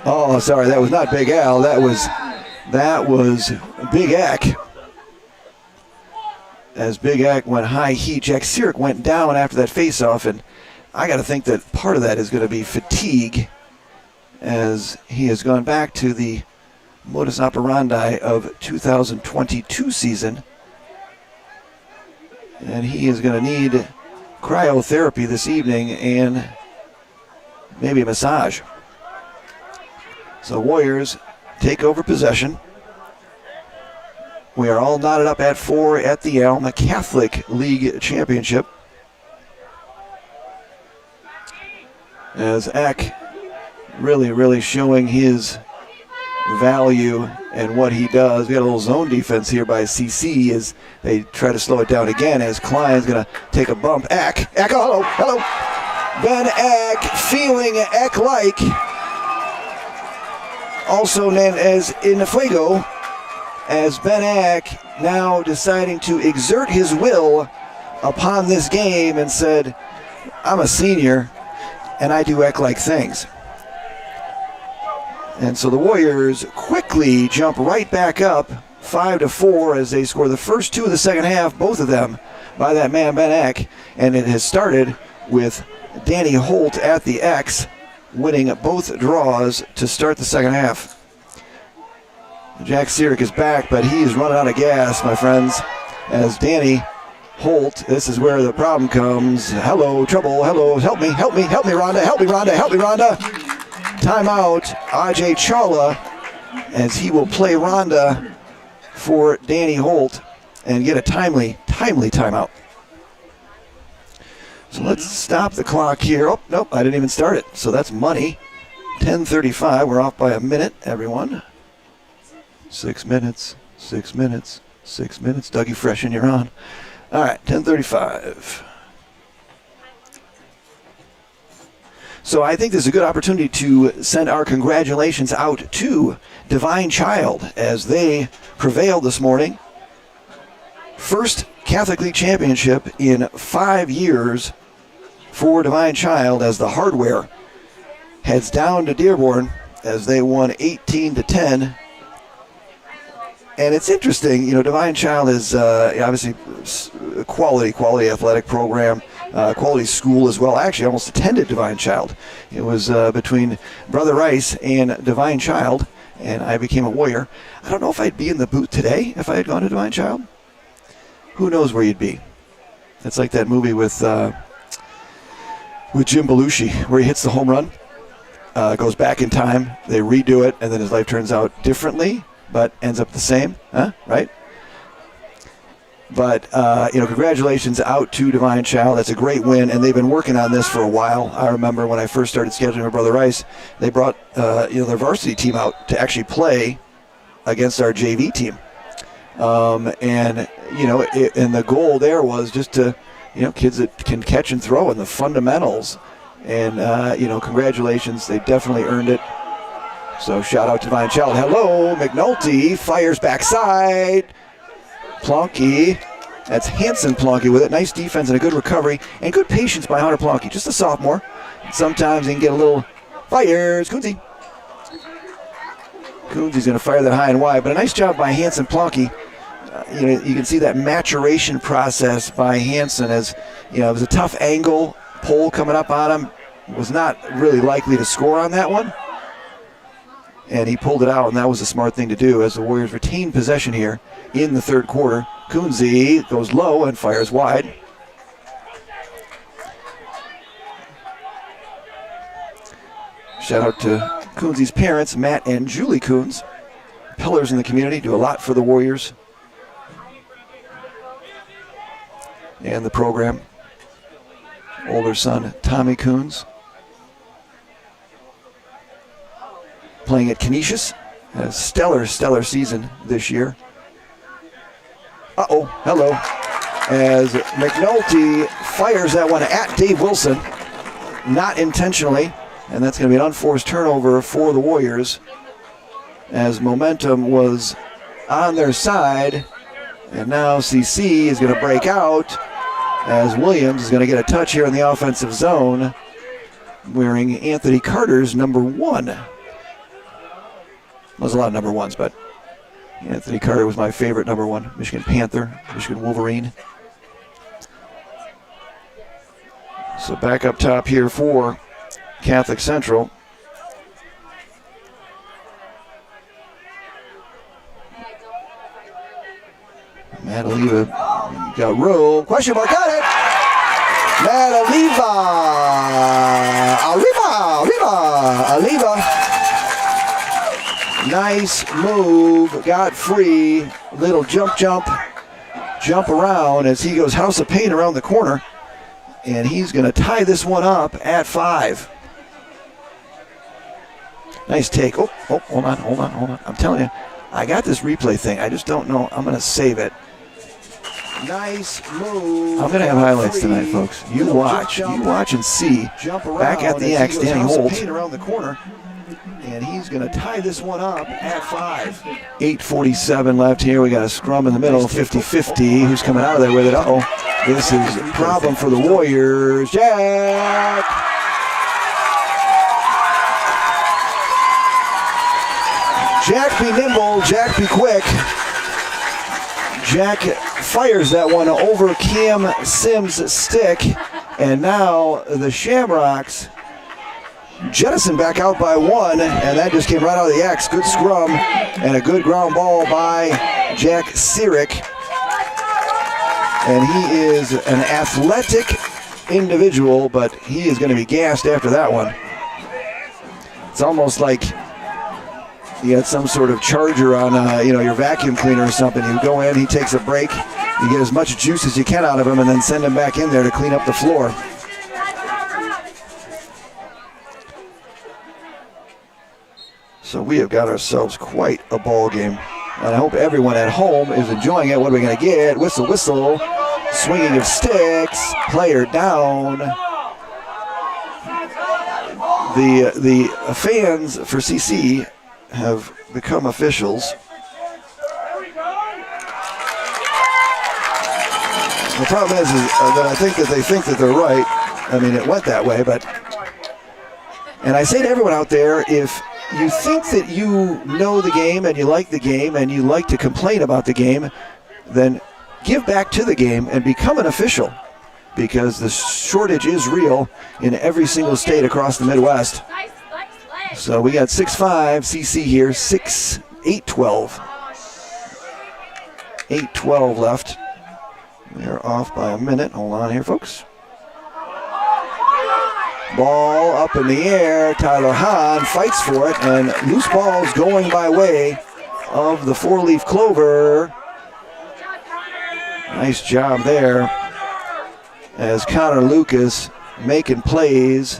Oh, sorry, that was not Big Al, that was Big Eck. As Big Eck went high heat, Jack Sirik went down after that faceoff, and I got to think that part of that is going to be fatigue as he has gone back to the modus operandi of 2022 season, and he is going to need cryotherapy this evening and maybe a massage. So Warriors take over possession. We are all knotted up at 4 at the Elm, the Catholic League Championship, as Eck really showing his value and what he does. We got a little zone defense here by CC as they try to slow it down again as Klein's going to take a bump. Eck, oh, hello. Ben Eck feeling Eck-like. Also known as In Fuego, as Ben Eck now deciding to exert his will upon this game and said, I'm a senior and I do Eck-like things. And so the Warriors quickly jump right back up 5-4 as they score the first two of the second half, both of them by that man Ben Eck. And it has started with Danny Holt at the X winning both draws to start the second half. Jack Sierick is back, but he is running out of gas, my friends, as Danny Holt, this is where the problem comes. Hello, trouble, hello, help me, Rhonda, help me, Rhonda. Timeout, Ajay Chawla, as he will play Rhonda for Danny Holt and get a timely timeout. So let's stop the clock here. Oh, nope, I didn't even start it. So that's money. 10:35, we're off by a minute, everyone. 6 minutes. Dougie Freshen, you're on. All right, 10:35. So I think this is a good opportunity to send our congratulations out to Divine Child as they prevailed this morning. First Catholic League championship in 5 years for Divine Child as the Hardware heads down to Dearborn as they won 18-10. And it's interesting, Divine Child is obviously a quality athletic program, quality school as well. I actually almost attended Divine Child. It was between Brother Rice and Divine Child, and I became a Warrior. I don't know if I'd be in the booth today if I had gone to Divine Child. Who knows where you'd be? It's like that movie with Jim Belushi where he hits the home run, goes back in time, they redo it, and then his life turns out differently, but ends up the same, right? But, congratulations out to Divine Child. That's a great win, and they've been working on this for a while. I remember when I first started scheduling with Brother Rice, they brought, their varsity team out to actually play against our JV team. And the goal there was just to, kids that can catch and throw and the fundamentals. And, congratulations. They definitely earned it. So shout out to Divine Child. Hello, McNulty fires backside. Plonky. That's Hanson Plonky with it. Nice defense and a good recovery and good patience by Hunter Plonky. Just a sophomore. Sometimes he can get a little fires. Coonsy. Coonsy's going to fire that high and wide, but a nice job by Hanson Plonky. You can see that maturation process by Hanson as, it was a tough angle, pole coming up on him. Was not really likely to score on that one. And he pulled it out, and that was a smart thing to do as the Warriors retain possession here in the third quarter. Coonsy goes low and fires wide. Shout out to Coonsy's parents, Matt and Julie Coons. Pillars in the community, do a lot for the Warriors and the program. Older son, Tommy Coons, playing at Canisius. A stellar season this year. Uh-oh, hello. As McNulty fires that one at Dave Wilson, not intentionally, and that's going to be an unforced turnover for the Warriors as momentum was on their side, and now CC is going to break out as Williams is going to get a touch here in the offensive zone, wearing Anthony Carter's number 1. There's a lot of number 1s, but Anthony Carter was my favorite number 1. Michigan Panther, Michigan Wolverine. So back up top here for Catholic Central. Matt Oliva got room. Question mark, got it. Matt Oliva. Nice move, got free. Little jump around as he goes House of Pain around the corner. And he's going to tie this one up at 5. Nice take. Oh, hold on. I'm telling you, I got this replay thing. I just don't know. I'm going to save it. Nice move. I'm going to have highlights tonight, folks. You watch and see. Back at the X, Danny Holt. Around the corner. And he's going to tie this one up at 5. 8:47 left here. We got a scrum in the middle, 50-50. Who's coming out of there with it? Uh-oh. This is a problem for the Warriors. Jack! Jack be nimble, Jack be quick. Jack fires that one over Cam Sims' stick. And now the Shamrocks jettison back out by 1, and that just came right out of the X. Good scrum and a good ground ball by Jack Sirik. And he is an athletic individual, but he is going to be gassed after that one. It's almost like you got some sort of charger on your vacuum cleaner or something. You go in, he takes a break, you get as much juice as you can out of him, and then send him back in there to clean up the floor. So we have got ourselves quite a ball game. And I hope everyone at home is enjoying it. What are we going to get? Whistle, whistle. Swinging of sticks. Player down. The fans for CC have become officials. The problem is that I think that they think that they're right. I mean, it went that way, but... And I say to everyone out there, if you think that you know the game and you like the game and you like to complain about the game, then give back to the game and become an official, because the shortage is real in every single state across the Midwest. So we got 6-5 CC here, 8-12. 8-12 left. We're off by a minute. Hold on here, folks. Ball up in the air. Tyler Hahn fights for it, and loose ball's going by way of the four-leaf clover. Nice job there as Connor Lucas making plays.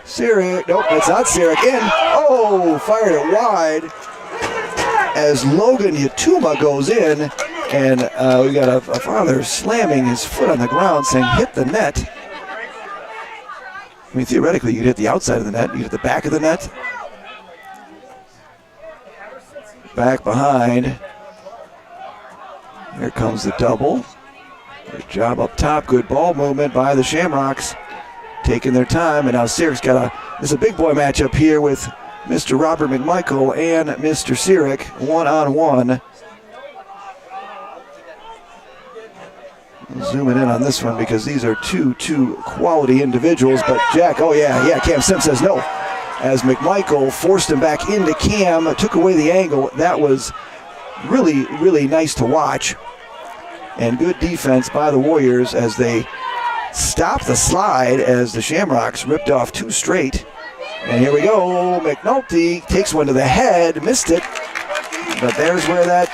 Sirik, nope, that's not Sirik. In. Oh, fired it wide as Logan Yatuma goes in, and we got a father slamming his foot on the ground saying, hit the net. I mean, theoretically, you could hit the outside of the net. You hit the back of the net. Back behind. Here comes the double. Good job up top. Good ball movement by the Shamrocks. Taking their time. And now Sirik's got this is a big boy matchup here with Mr. Robert McMichael and Mr. Sirik. 1-on-1. Zooming in on this one because these are two quality individuals. But Jack, oh yeah, Cam Sims says no. As McMichael forced him back into Cam, took away the angle. That was really, really nice to watch. And good defense by the Warriors as they stopped the slide as the Shamrocks ripped off 2 straight. And here we go. McNulty takes one to the head, missed it. But there's where that,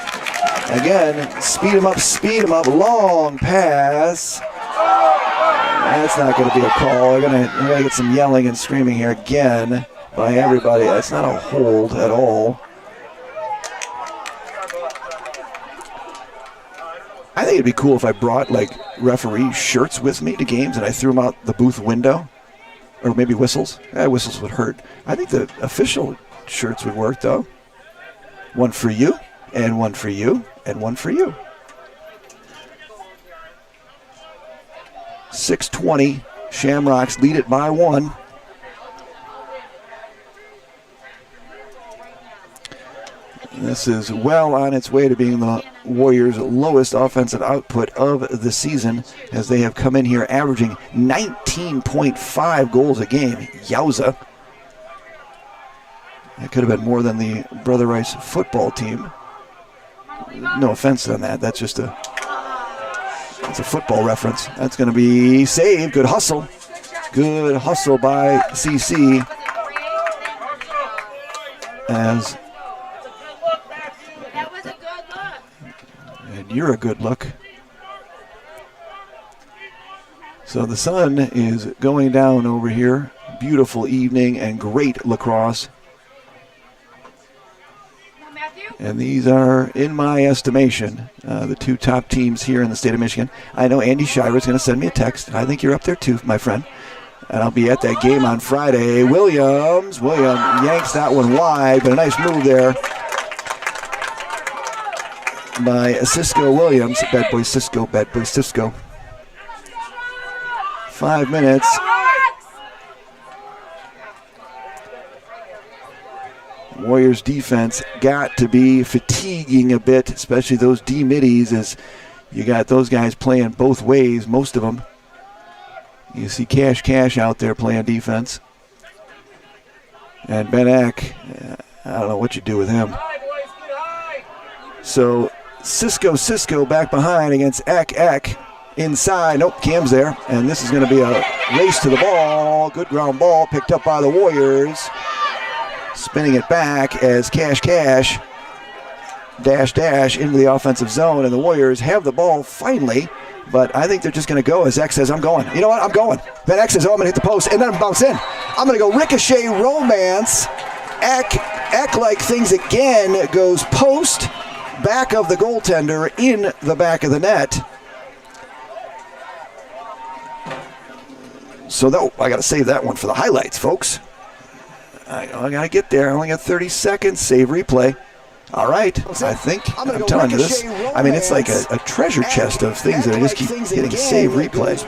again, speed him up, long pass. That's not going to be a call. We're going to get some yelling and screaming here again by everybody. That's not a hold at all. I think it'd be cool if I brought like referee shirts with me to games and I threw them out the booth window, or maybe whistles. Whistles would hurt. I think the official shirts would work though. One for you, and one for you, and one for you. 6:20, Shamrocks lead it by 1. This is well on its way to being the Warriors' lowest offensive output of the season, as they have come in here averaging 19.5 goals a game. Yowza. That could have been more than the Brother Rice football team. No offense on that. That's just it's a football reference. That's going to be saved. Good hustle. Good hustle by CC. As and you're a good look. So the sun is going down over here. Beautiful evening and great lacrosse. And these are, in my estimation, the two top teams here in the state of Michigan. I know Andy Shiver is going to send me a text. I think you're up there too, my friend. And I'll be at that game on Friday. William yanks that one wide, but a nice move there by Cisco Williams. Bad boy Cisco. 5 minutes. Warriors defense got to be fatiguing a bit, especially those D middies, as you got those guys playing both ways, most of them. You see Cash out there playing defense. And Ben Eck, I don't know what you do with him. So Cisco back behind against Eck. Inside, nope, Cam's there. And this is going to be a race to the ball. Good ground ball picked up by the Warriors. Spinning it back as Cash dash into the offensive zone, and the Warriors have the ball finally, but I think they're just going to go as Eck says, I'm going. You know what? I'm going. Ben Eck says, I'm going to hit the post, and then bounce in. I'm going to go ricochet romance. Eck like things again, goes post, back of the goaltender, in the back of the net. So I got to save that one for the highlights, folks. I got to get there. I only got 30 seconds. Save replay. All right. I think I'm telling you this. I mean, it's like a treasure chest of things that I just keep getting save replay.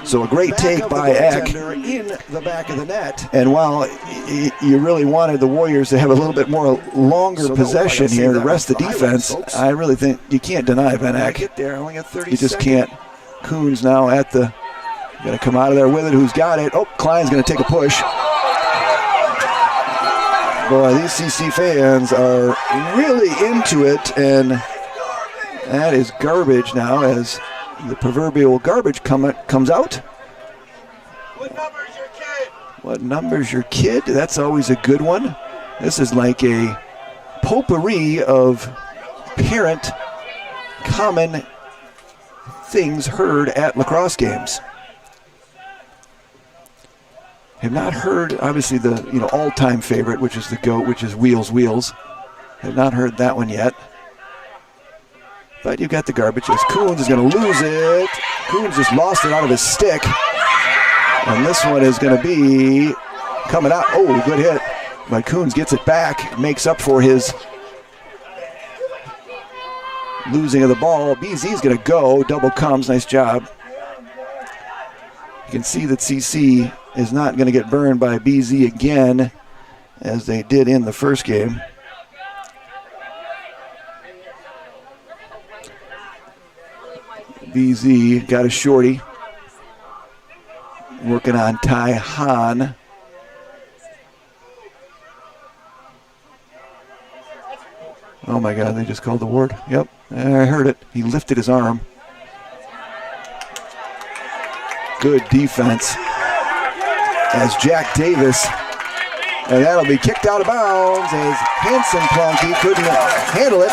So a great take by Eck in the back of the net. And while you really wanted the Warriors to have a little bit more longer possession here to rest the defense, I really think you can't deny Ben Eck. You just can't. Coons now at the. Going to come out of there with it. Who's got it? Oh, Klein's going to take a push. Boy, these CC fans are really into it, and that is garbage now as the proverbial garbage comes out. What number's your kid? What number's your kid? That's always a good one. This is like a potpourri of parent common things heard at lacrosse games. Have not heard, obviously, the all-time favorite, which is the GOAT, which is Wheels. Have not heard that one yet. But you've got the garbage. As Coons is going to lose it. Coons just lost it out of his stick. And this one is going to be coming out. Oh, good hit. But Coons gets it back, makes up for his losing of the ball. BZ is going to go. Double comes. Nice job. You can see that CC is not going to get burned by BZ again as they did in the first game. BZ got a shorty. Working on Ty Hahn. Oh my God, they just called the ward. Yep, I heard it. He lifted his arm. Good defense as Jack Davis, and that'll be kicked out of bounds as Hanson Plonky couldn't handle it,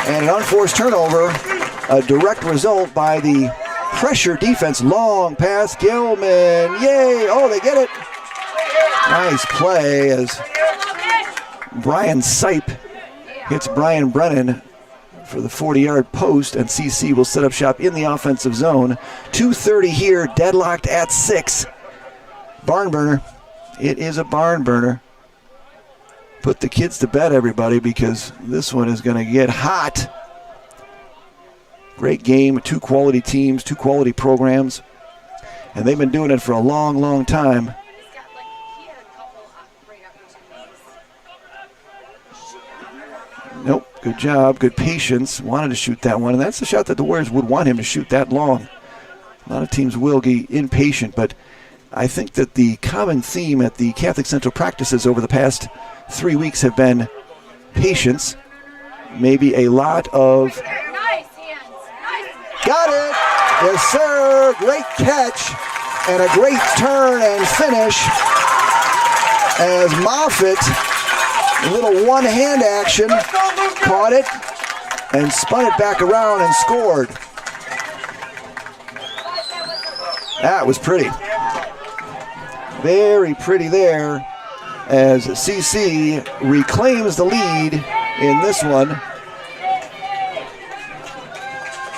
and an unforced turnover, a direct result by the pressure defense. Long pass, Gilman, yay, oh, they get it. Nice play as Brian Sipe hits Brian Brennan for the 40-yard post, and CC will set up shop in the offensive zone. 2:30 here, deadlocked at 6. Barn burner. It is a barn burner. Put the kids to bed, everybody, because this one is going to get hot. Great game, two quality teams, two quality programs, and they've been doing it for a long, long time. Nope, good job, good patience. Wanted to shoot that one, and that's the shot that the Warriors would want him to shoot that long. A lot of teams will be impatient, but I think that the common theme at the Catholic Central practices over the past 3 weeks have been patience, maybe a lot of... Got it! Yes, sir! Great catch and a great turn and finish as Moffitt, a little one-hand action, caught it and spun it back around and scored. That was pretty. Very pretty there as CC reclaims the lead in this one,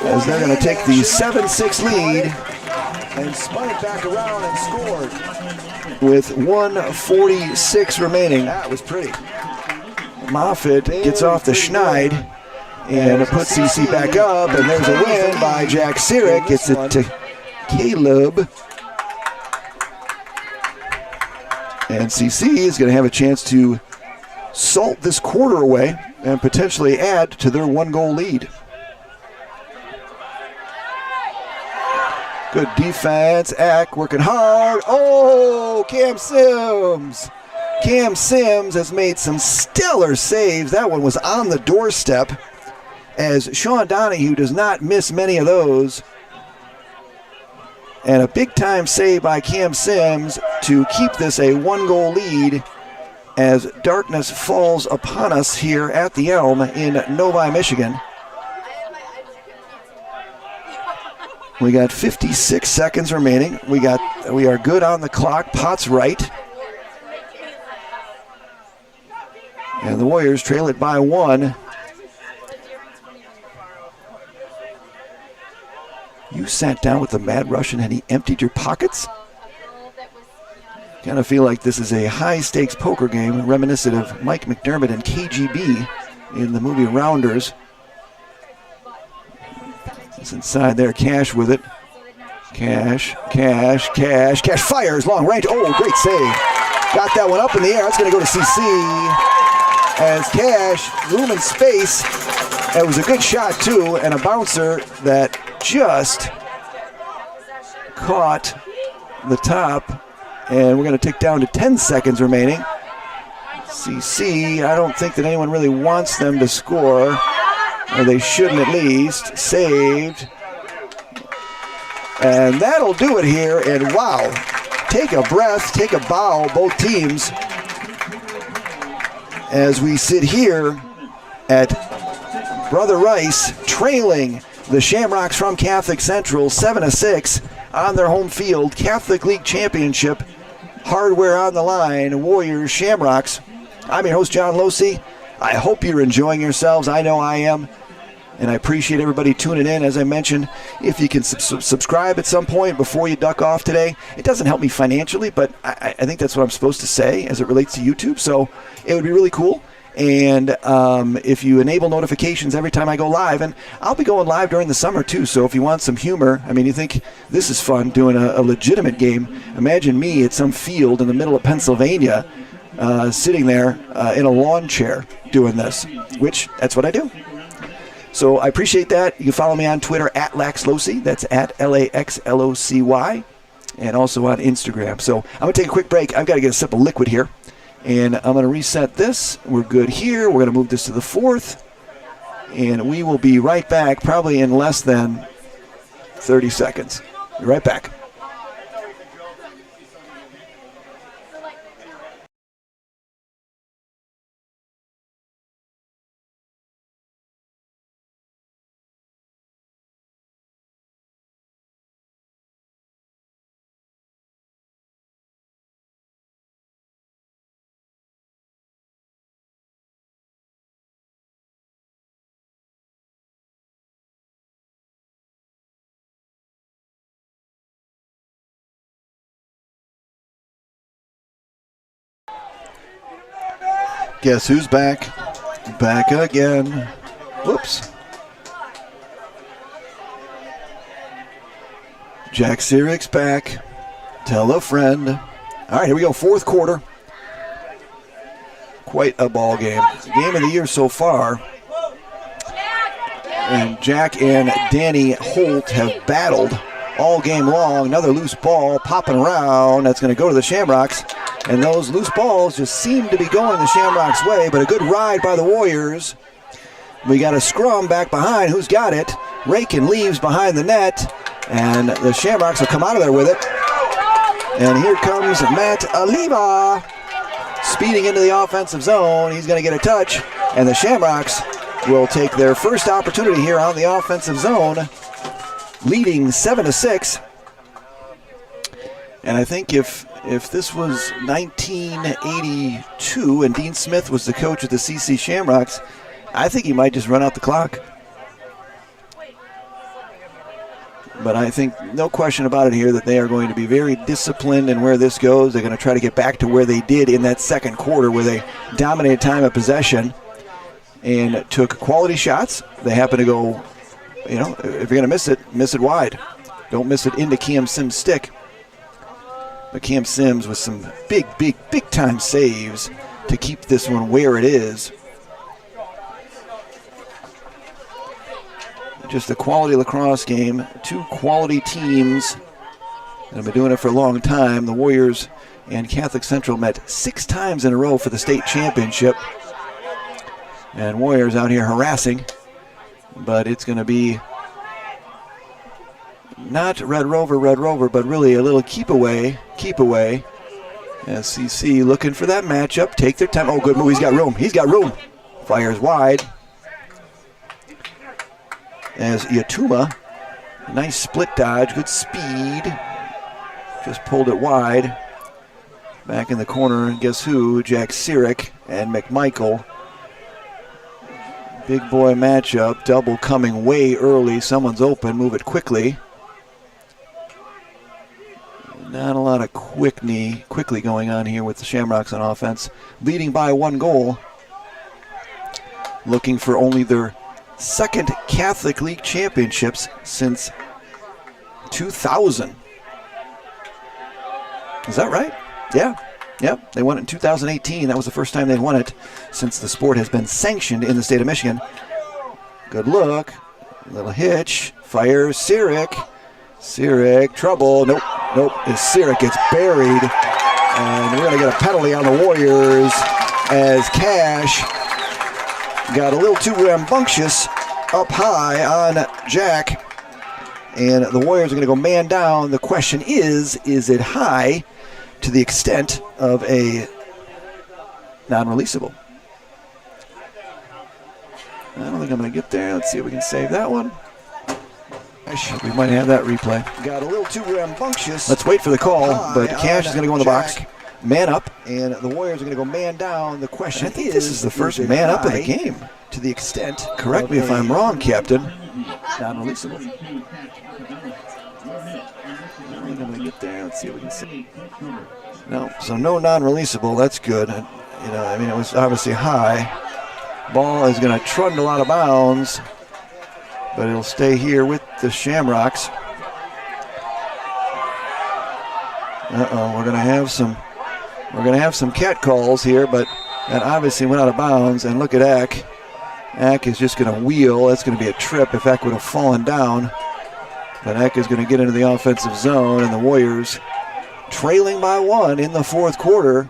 as they're going to take the 7-6 lead And spun it back around and scored. with 1:46 remaining. That was pretty. Moffitt gets off the schneid and puts CC back up, and there's a win by Jack Sirik. It's it to Caleb. And CC is going to have a chance to salt this quarter away and potentially add to their 1-goal lead. Good defense. Ack working hard. Oh, Cam Sims. Cam Sims has made some stellar saves. That one was on the doorstep, as Sean Donahue does not miss many of those. And a big-time save by Cam Sims to keep this a 1-goal lead as darkness falls upon us here at the Elm in Novi, Michigan. We got 56 seconds remaining. We are good on the clock. Potts right. And the Warriors trail it by 1. You sat down with the Mad Russian and he emptied your pockets? Kind of feel like this is a high-stakes poker game reminiscent of Mike McDermott and KGB in the movie Rounders. It's inside there. Cash with it. Cash fires long range. Oh, great save. Got that one up in the air. That's going to go to CC. As Cash, room and space. It was a good shot, too, and a bouncer that just caught the top. And we're going to tick down to 10 seconds remaining. CC, I don't think that anyone really wants them to score. Or they shouldn't at least. Saved. And that'll do it here. And wow, take a breath, take a bow, both teams. As we sit here at Brother Rice, trailing the Shamrocks from Catholic Central 7-6 on their home field. Catholic League Championship, hardware on the line, Warriors, Shamrocks. I'm your host, John Losey. I hope you're enjoying yourselves. I know I am. And I appreciate everybody tuning in. As I mentioned, if you can subscribe at some point before you duck off today. It doesn't help me financially, but I think that's what I'm supposed to say as it relates to YouTube. So it would be really cool. And if you enable notifications every time I go live, and I'll be going live during the summer too, so if you want some humor, I mean, you think this is fun doing a legitimate game, imagine me at some field in the middle of Pennsylvania sitting there in a lawn chair doing this, which that's what I do. So I appreciate that. You can follow me on Twitter at LaxLocy. That's at LaxLocy. And also on Instagram. So I'm going to take a quick break. I've got to get a sip of liquid here. And I'm going to reset this. We're good here. We're going to move this to the 4th. And we will be right back probably in less than 30 seconds. Be right back. Guess who's back? Back again. Whoops. Jack Sirik's back. Tell a friend. All right, here we go. 4th quarter. Quite a ball game. Game of the year so far. And Jack and Danny Holt have battled all game long. Another loose ball popping around. That's going to go to the Shamrocks. And those loose balls just seem to be going the Shamrocks' way, but a good ride by the Warriors. We got a scrum back behind. Who's got it? Rakin leaves behind the net, and the Shamrocks will come out of there with it. And here comes Matt Oliva, speeding into the offensive zone. He's going to get a touch, and the Shamrocks will take their first opportunity here on the offensive zone, leading 7-6. And I think if this was 1982 and Dean Smith was the coach of the CC Shamrocks, I think he might just run out the clock. But I think no question about it here that they are going to be very disciplined in where this goes. They're going to try to get back to where they did in that second quarter where they dominated time of possession and took quality shots. They happen to go, you know, if you're going to miss it wide. Don't miss it into Cam Sims' stick. But Cam Sims with some big time saves to keep this one where it is. Just a quality lacrosse game. Two quality teams that have been doing it for a long time. The Warriors and Catholic Central met 6 times in a row for the state championship. And Warriors out here harassing. But it's going to be not Red Rover, but really a little keep away. SCC looking for that matchup. Take their time. Oh, good move. He's got room. Fires wide. As Yatuma, nice split dodge, good speed. Just pulled it wide. Back in the corner, guess who? Jack Sirik and McMichael. Big boy matchup, double coming way early. Someone's open, move it quickly. Not a lot of quickly going on here with the Shamrocks on offense. Leading by 1 goal. Looking for only their second Catholic League championships since 2000. Is that right? Yeah. Yep. They won it in 2018. That was the first time they won it since the sport has been sanctioned in the state of Michigan. Good look. Little hitch. Fires Sirik. Sirik, trouble. Nope. As Sirik gets buried. And we're going to get a penalty on the Warriors as Cash got a little too rambunctious up high on Jack. And the Warriors are going to go man down. The question is it high to the extent of a non-releasable? I don't think I'm going to get there. Let's see if we can save that one. We might have that replay. Got a little too rambunctious. Let's wait for the call, but Cash is going to go in the box. Man up. And the Warriors are going to go man down. The question I think this is the first man up of the game. To the extent. Correct me if I'm wrong, Captain. Non-releasable. I'm going to get there. Let's see if we can see. No, so no non-releasable. That's good. You know, I mean, it was obviously high. Ball is going to trundle out of bounds, but it'll stay here with the Shamrocks. We're going to have some cat calls here, but that obviously went out of bounds. And look at Eck. Eck is just going to wheel. That's going to be a trip if Eck would have fallen down. But Eck is going to get into the offensive zone, and the Warriors trailing by 1 in the fourth quarter.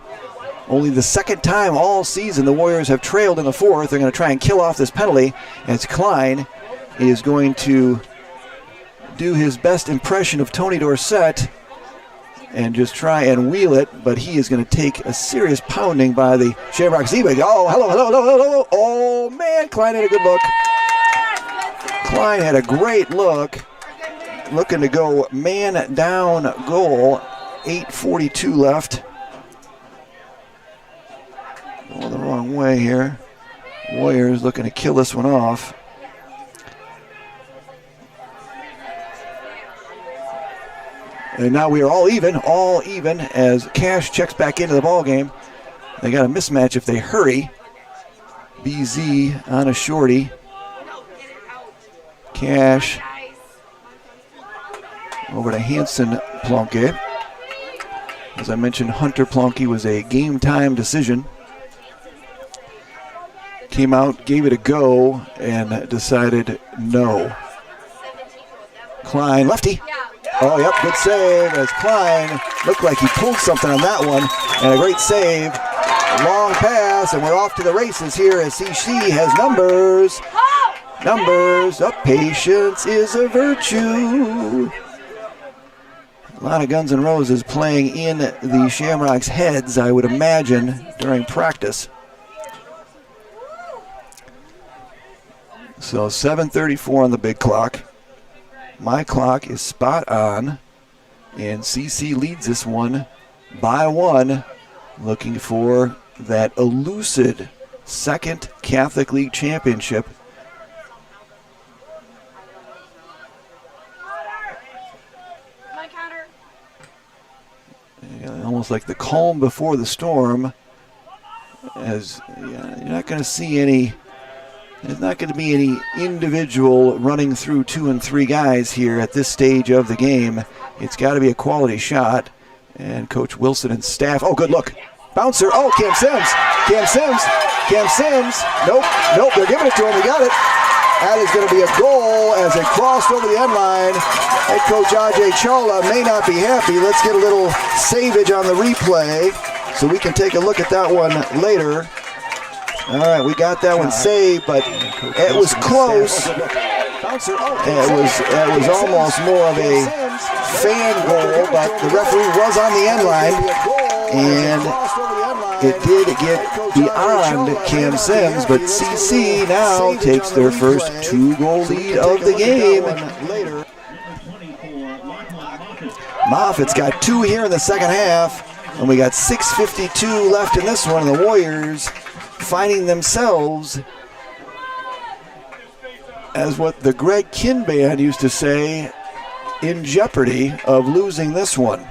Only the second time all season the Warriors have trailed in the fourth. They're going to try and kill off this penalty as Klein is going to do his best impression of Tony Dorsett and just try and wheel it, but he is going to take a serious pounding by the Shamrock Z-Bag. Oh, hello. Oh, man, Klein had a good look. Klein had a great look. Looking to go man down goal. 8:42 left. Going the wrong way here. Warriors looking to kill this one off. And now we are all even as Cash checks back into the ball game. They got a mismatch if they hurry. BZ on a shorty. Cash over to Hanson Plonke. As I mentioned, Hunter Plonke was a game time decision. Came out, gave it a go, and decided no. Klein, lefty. Oh, yep, good save as Klein looked like he pulled something on that one. And a great save. Long pass, and we're off to the races here as CC has numbers. Numbers. Oh, patience is a virtue. A lot of Guns N' Roses playing in the Shamrocks' heads, I would imagine, during practice. So 7:34 on the big clock. My clock is spot on, and CC leads this one by 1, looking for that elusive second Catholic League championship. Almost like the calm before the storm, as you're not going to see any, there's not going to be any individual running through 2 and 3 guys here at this stage of the game. It's got to be a quality shot, and Coach Wilson and staff, oh, good look. Bouncer, oh, Cam Sims, nope, they're giving it to him, he got it. That is going to be a goal as it crossed over the end line. Head coach Ajay Chawla may not be happy. Let's get a little savage on the replay so we can take a look at that one later. All right, we got that one saved, but it was close. It was almost more of a fan goal, but the referee was on the end line, and it did get beyond Cam Sims, but CC now takes their first 2-goal lead of the game. Moffitt's got 2 here in the second half, and we got 6:52 left in this one, and the Warriors finding themselves, as what the Greg Kinn Band used to say, in jeopardy of losing this one.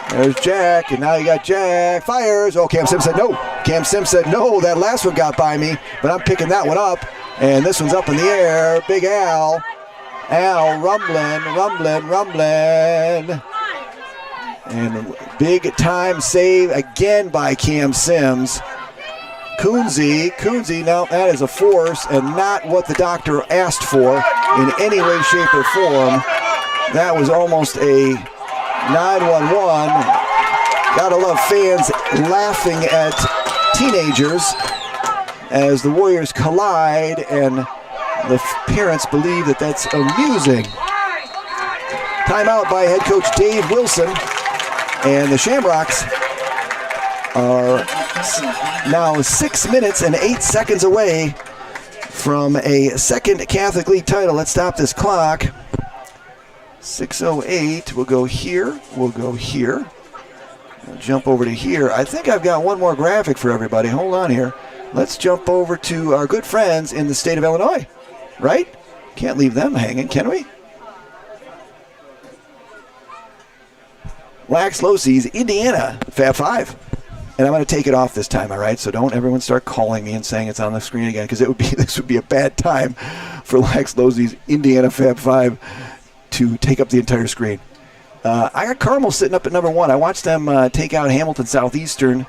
There's Jack, and now you got Jack. Fires. Oh, Cam Sims said no. That last one got by me, but I'm picking that one up. And this one's up in the air. Big Al. Rumbling. And big time save again by Cam Sims. Coonsey, now that is a force and not what the doctor asked for in any way, shape, or form. That was almost a 9-1-1. Gotta love fans laughing at teenagers as the Warriors collide, and the parents believe that that's amusing. Timeout by head coach Dave Wilson, and the Shamrocks are now 6 minutes and 8 seconds away from a second Catholic League title. Let's stop this clock. 6:08, we'll go here. We'll jump over to here. I think I've got one more graphic for everybody. Hold on here. Let's jump over to our good friends in the state of Illinois, right? Can't leave them hanging, can we? Lax Losey's Indiana Fab 5. And I'm going to take it off this time, all right? So don't everyone start calling me and saying it's on the screen again, because this would be a bad time for Lax Losey's Indiana Fab 5 to take up the entire screen. I got Carmel sitting up at number 1. I watched them take out Hamilton Southeastern.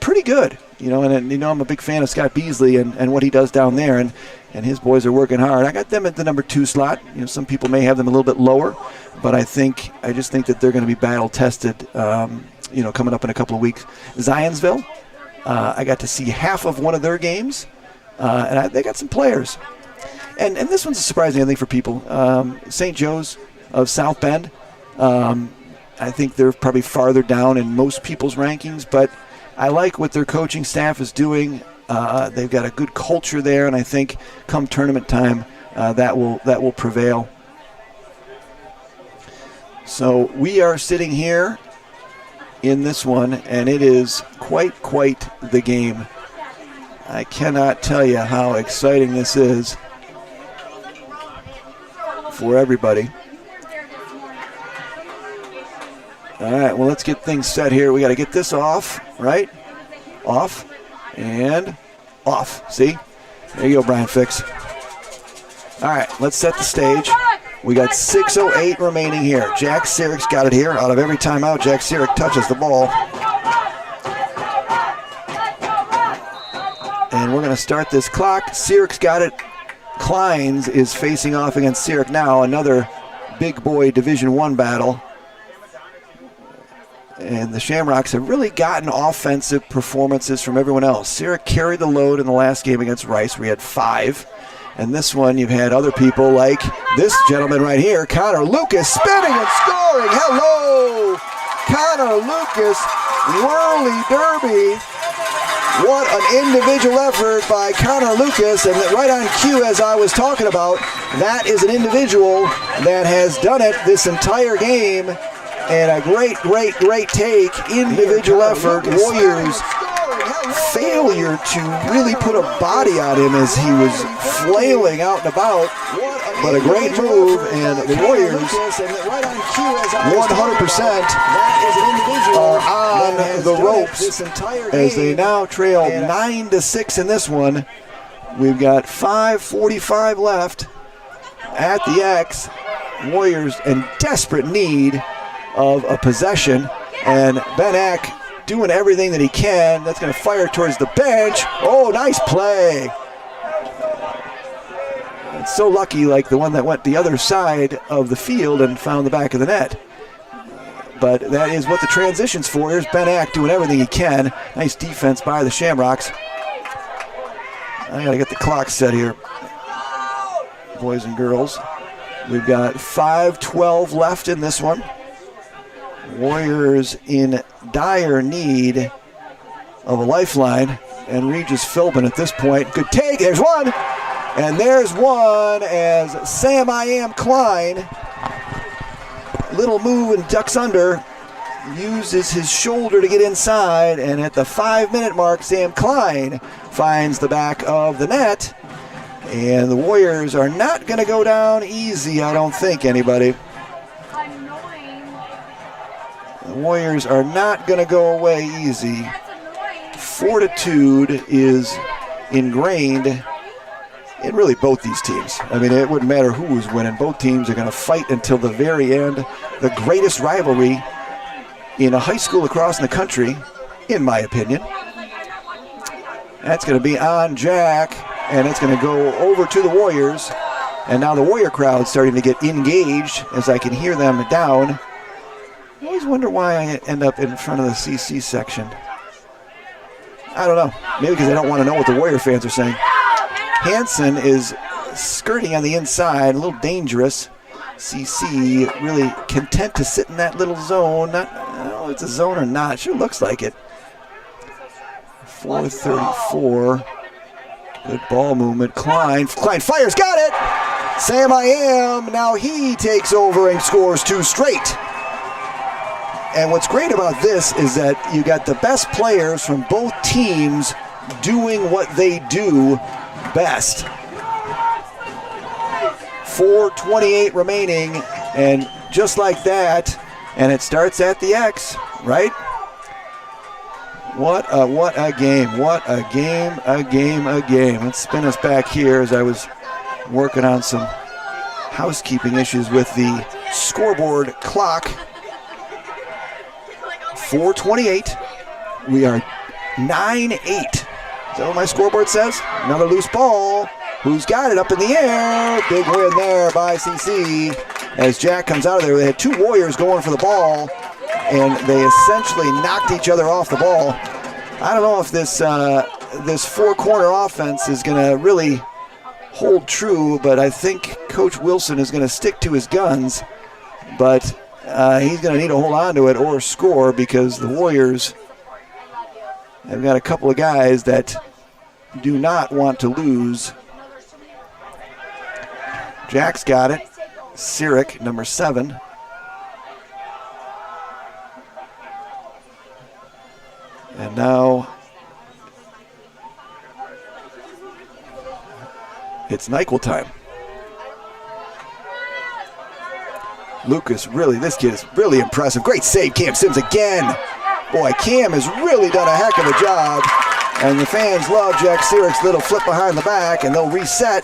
Pretty good, and I'm a big fan of Scott Beasley and what he does down there, and his boys are working hard. I got them at the number 2 slot. Some people may have them a little bit lower, but I just think that they're going to be battle tested, coming up in a couple of weeks. Zionsville, I got to see half of one of their games, and they got some players. And this one's surprising, I think, for people. St. Joe's of South Bend, I think they're probably farther down in most people's rankings, but I like what their coaching staff is doing. They've got a good culture there, and I think come tournament time, that will prevail. So we are sitting here in this one, and it is quite the game. I cannot tell you how exciting this is for everybody. All right, well, let's get things set here. We got to get this off, right? Off and off. See? There you go, Brian Fix. All right, let's set the stage. We got 6:08 remaining here. Jack Sirick's got it here. Out of every timeout, Jack Sirick touches the ball. And we're going to start this clock. Sirick's got it. Kleins is facing off against Sirick now. Another big boy Division I battle. And the Shamrocks have really gotten offensive performances from everyone else. Sirick carried the load in the last game against Rice. We had 5. And this one, you've had other people like this gentleman right here, Connor Lucas, spinning and scoring. Hello, Connor Lucas, whirly derby. What an individual effort by Connor Lucas, and right on cue, as I was talking about, that is an individual that has done it this entire game. And a great take, individual effort. Warriors failure to really put a body on him as he was flailing out and about. But a great move, and the Warriors 100% are on the ropes as they now trail 9-6 in this one. We've got 5:45 left at the X. Warriors in desperate need of a possession, and Ben Eck doing everything that he can. That's going to fire towards the bench. Oh, nice play. It's so lucky, like the one that went the other side of the field and found the back of the net. But that is what the transition's for. Here's Ben Eck doing everything he can. Nice defense by the Shamrocks. I got to get the clock set here, boys and girls. We've got 5:12 left in this one. Warriors in dire need of a lifeline. And Regis Philbin at this point. Good take. There's one. And there's one as Sam I Am Klein, little move and ducks under, uses his shoulder to get inside. And at the 5-minute mark, Sam Klein finds the back of the net. And the Warriors are not going to go down easy, I don't think, anybody. The Warriors are not going to go away easy. Fortitude is ingrained in really both these teams. I mean, it wouldn't matter who was winning. Both teams are going to fight until the very end. The greatest rivalry in a high school lacrosse in the country, in my opinion. That's going to be on Jack. And it's going to go over to the Warriors. And now the Warrior crowd's starting to get engaged as I can hear them down. I always wonder why I end up in front of the CC section. I don't know. Maybe because I don't want to know what the Warrior fans are saying. Hansen is skirting on the inside, a little dangerous. CC really content to sit in that little zone. Not, I don't know if it's a zone or not. Sure looks like it. 4:34. Good ball movement. Klein fires, got it! Sam I Am, now he takes over and scores 2 straight. And what's great about this is that you got the best players from both teams doing what they do best. 4:28 remaining, and just like that, and it starts at the X, right? What a game, what a game. Let's spin us back here as I was working on some housekeeping issues with the scoreboard clock. 4:28, we are 9-8. Is that what my scoreboard says? Another loose ball. Who's got it up in the air? Big win there by CC as Jack comes out of there. They had 2 Warriors going for the ball, and they essentially knocked each other off the ball. I don't know if this 4-corner offense is going to really hold true, but I think Coach Wilson is going to stick to his guns. But he's going to need to hold on to it or score because the Warriors have got a couple of guys that do not want to lose. Jack's got it. Sirik, number 7. And now it's NyQuil time. Lucas, really, this kid is really impressive. Great save, Cam Sims again. Boy, Cam has really done a heck of a job. And the fans love Jack Sirik's little flip behind the back, and they'll reset.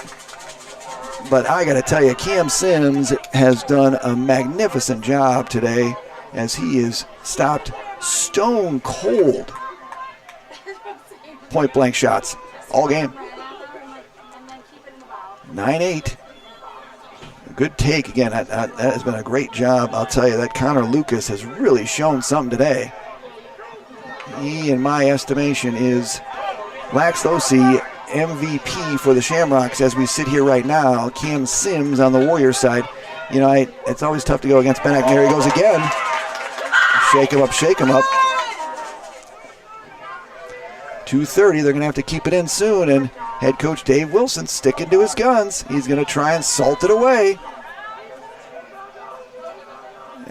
But I got to tell you, Cam Sims has done a magnificent job today as he is stopped stone cold. Point blank shots all game. 9-8. Good take again. That has been a great job. I'll tell you that Connor Lucas has really shown something today. He, in my estimation, is Lax Losi MVP for the Shamrocks as we sit here right now. Cam Sims on the Warriors side. You know, it's always tough to go against Benek. There he goes again. Shake him up, shake him up. 2:30, they're going to have to keep it in soon, and head coach Dave Wilson sticking to his guns. He's going to try and salt it away.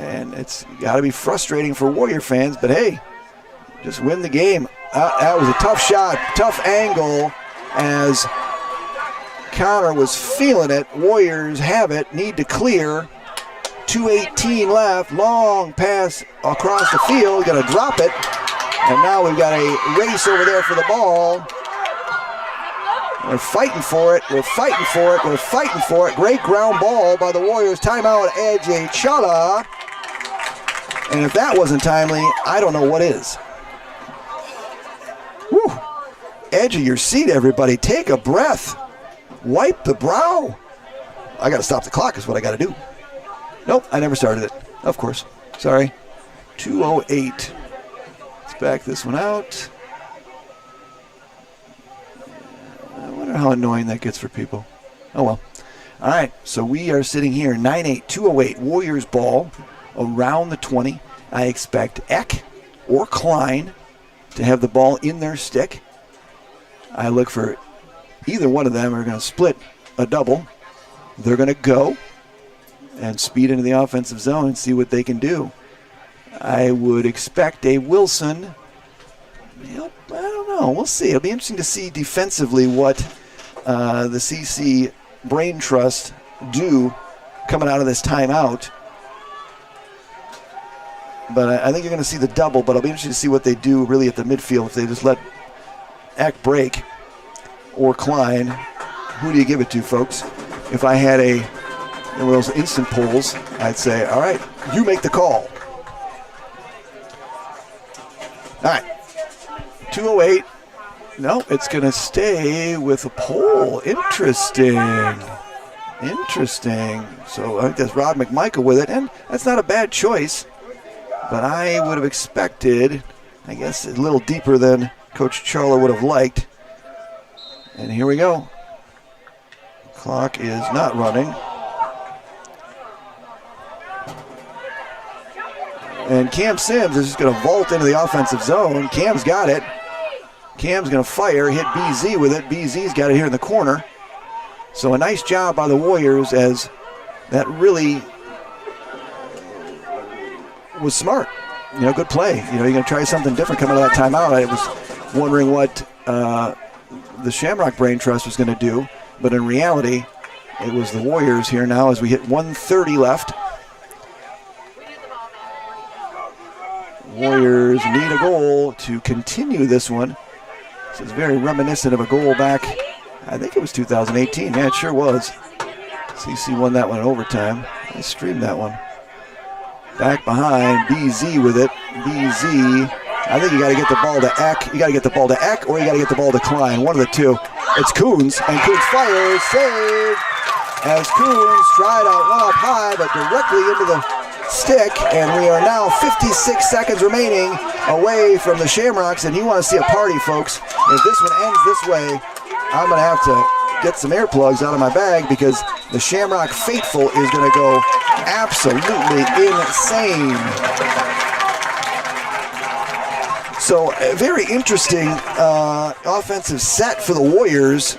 And it's got to be frustrating for Warrior fans, but hey, just win the game. That was a tough shot, tough angle as Connor was feeling it. Warriors have it, need to clear. 2:18 left, long pass across the field, gonna drop it. And now we've got a race over there for the ball. We're fighting for it, we're fighting for it, we're fighting for it. Great ground ball by the Warriors. Timeout, AJ Chala. And if that wasn't timely, I don't know what is. Whew. Edge of your seat, everybody. Take a breath. Wipe the brow. I got to stop the clock is what I got to do. Nope, I never started it. Of course. Sorry. 2:08. Let's back this one out. I wonder how annoying that gets for people. Oh, well. All right, so we are sitting here, 9-8, 2:08. Warriors ball around the 20. I expect Eck or Klein to have the ball in their stick. I look for either one of them are going to split a double. They're going to go and speed into the offensive zone and see what they can do. I would expect a Wilson. I don't know. We'll see. It'll be interesting to see defensively what the CC Brain Trust do coming out of this timeout. But I think you're going to see the double, but I'll be interested to see what they do really at the midfield. If they just let Eck break or Klein, who do you give it to, folks? If I had one of those instant polls, I'd say, all right, you make the call. All right, 2:08. No, it's going to stay with a poll. Interesting. So I think that's Rod McMichael with it, and that's not a bad choice. But I would have expected, I guess, a little deeper than Coach Charler would have liked. And here we go. Clock is not running. And Cam Sims is just going to vault into the offensive zone. Cam's got it. Cam's going to fire, hit BZ with it. BZ's got it here in the corner. So a nice job by the Warriors as that really was smart. Good play. You're going to try something different coming out of that timeout. I was wondering what the Shamrock Brain Trust was going to do, but in reality, it was the Warriors here now as we hit 1:30 left. Warriors need a goal to continue this one. This is very reminiscent of a goal back, I think it was 2018. Yeah, it sure was. CC won that one in overtime. I streamed that one. Back behind, BZ with it. BZ. I think you got to get the ball to Eck. You got to get the ball to Eck, or you got to get the ball to Klein. One of the two. It's Coons, and Coons fires. Save. As Coons tried out one up high, but directly into the stick, and we are now 56 seconds remaining away from the Shamrocks, and you want to see a party, folks. If this one ends this way, I'm going to have to get some earplugs out of my bag because the Shamrock faithful is going to go absolutely insane. So a very interesting offensive set for the Warriors.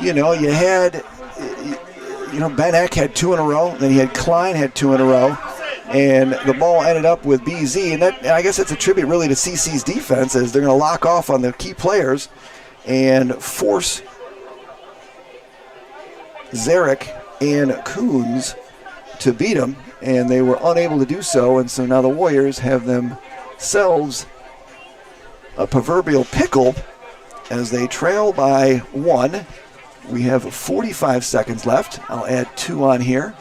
You had Ben Eck had two in a row, then you had Klein had two in a row, and the ball ended up with BZ, and I guess it's a tribute really to CC's defense as they're going to lock off on the key players and force Zarek and Coons to beat them, and they were unable to do so, and so now the Warriors have themselves a proverbial pickle as they trail by 1. We have 45 seconds left. I'll add 2 on here.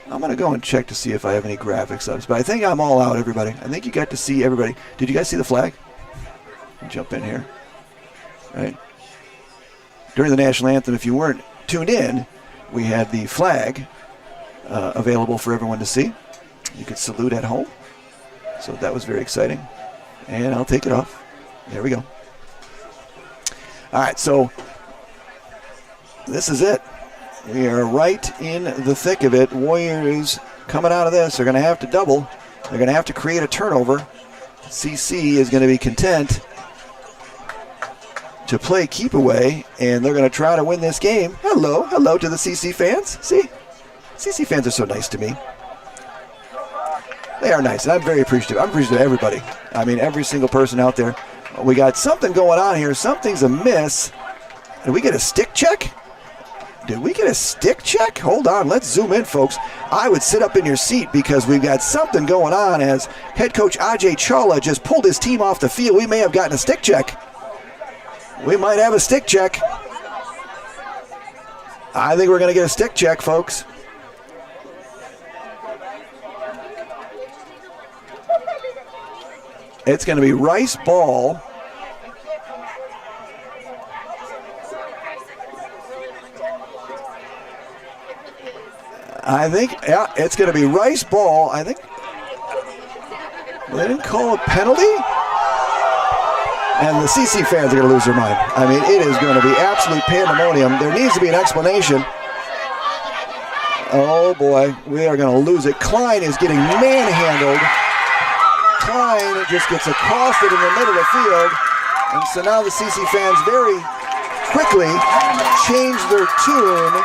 I'm going to go and check to see if I have any graphics up, but I think I'm all out, everybody. I think you got to see everybody. Did you guys see the flag? Jump in here. Right. During the national anthem, if you weren't tuned in, we had the flag available for everyone to see. You could salute at home. So that was very exciting. And I'll take it off. There we go. All right, so this is it. We are right in the thick of it. Warriors coming out of this are going to have to double. They're going to have to create a turnover. CC is going to be content to play keep away, and they're going to try to win this game. Hello to the CC fans. See, CC fans are so nice to me. They are nice, and I'm very appreciative. I'm appreciative of everybody. I mean, every single person out there. We got something going on here. Something's amiss. Did we get a stick check? Did we get a stick check? Hold on, let's zoom in, folks. I would sit up in your seat because we've got something going on as head coach Ajay Chawla just pulled his team off the field. We may have gotten a stick check. We might have a stick check. I think we're going to get a stick check, folks. It's going to be Rice ball. I think, yeah, it's going to be Rice ball. I think they didn't call a penalty. And the CC fans are going to lose their mind. I mean, it is going to be absolute pandemonium. There needs to be an explanation. Oh, boy, we are going to lose it. Klein is getting manhandled. Klein just gets accosted in the middle of the field. And so now the CC fans very quickly changed their tune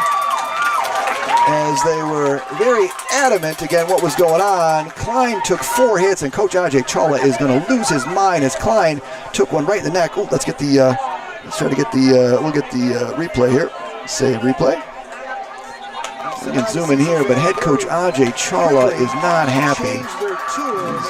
as they were very adamant again what was going on. Klein took 4 hits, and Coach Ajay Chawla is going to lose his mind as Klein took one right in the neck. Oh, let's try to get the, we'll get the replay here. Say replay. We can zoom in here, but head coach Ajay Chawla is not happy.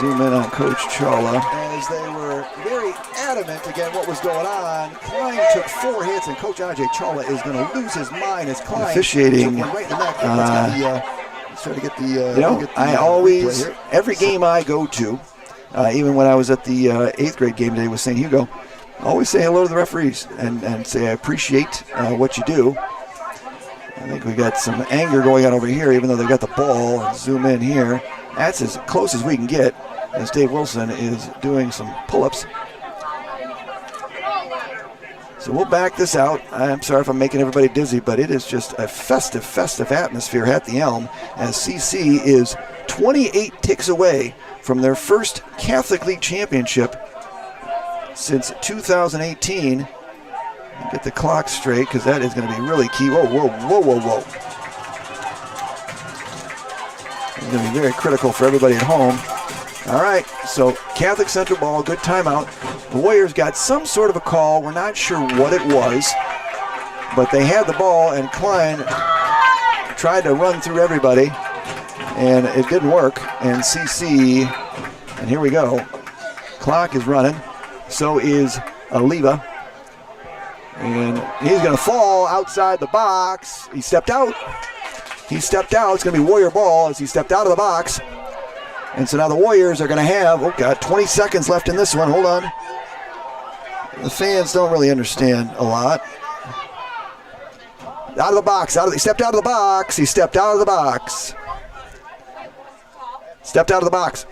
Zoom in on Coach Chawla. As they were very adamant again what was going on. Klein took 4 hits, and Coach Ajay Chawla is going to lose his mind as Klein officiating. Right in the neck. Let's try to get the. I always, every game I go to, even when I was at the 8th grade game today with St. Hugo, I always say hello to the referees and say I appreciate what you do. I think we got some anger going on over here, even though they've got the ball. And zoom in here. That's as close as we can get as Dave Wilson is doing some pull-ups. So we'll back this out. I'm sorry if I'm making everybody dizzy, but it is just a festive atmosphere at the Elm as CC is 28 ticks away from their first Catholic League championship since 2018. Get the clock straight because that is going to be really key. Whoa. It's going to be very critical for everybody at home. All right, so Catholic Central ball, good timeout. The Warriors got some sort of a call. We're not sure what it was, but they had the ball, and Klein tried to run through everybody, and it didn't work. And CC, and here we go. Clock is running. So is Aliva. And he's going to fall outside the box. He stepped out. It's going to be Warrior ball as he stepped out of the box. And so now the Warriors are going to have, 20 seconds left in this one. Hold on. The fans don't really understand a lot. Out of the box. He stepped out of the box. Stepped out of the box.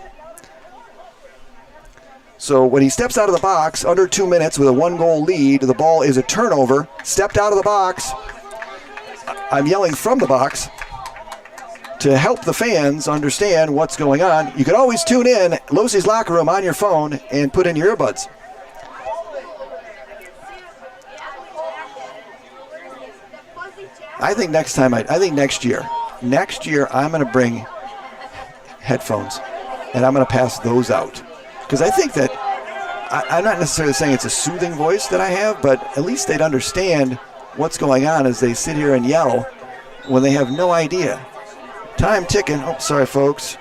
So when he steps out of the box, under 2 minutes with a 1-goal lead, the ball is a turnover. Stepped out of the box. I'm yelling from the box to help the fans understand what's going on. You can always tune in Losie's Locker Room on your phone and put in your earbuds. I think next year I'm going to bring headphones and I'm going to pass those out. Because I think that, I'm not necessarily saying it's a soothing voice that I have, but at least they'd understand what's going on as they sit here and yell when they have no idea. Time ticking. Oh, sorry, folks.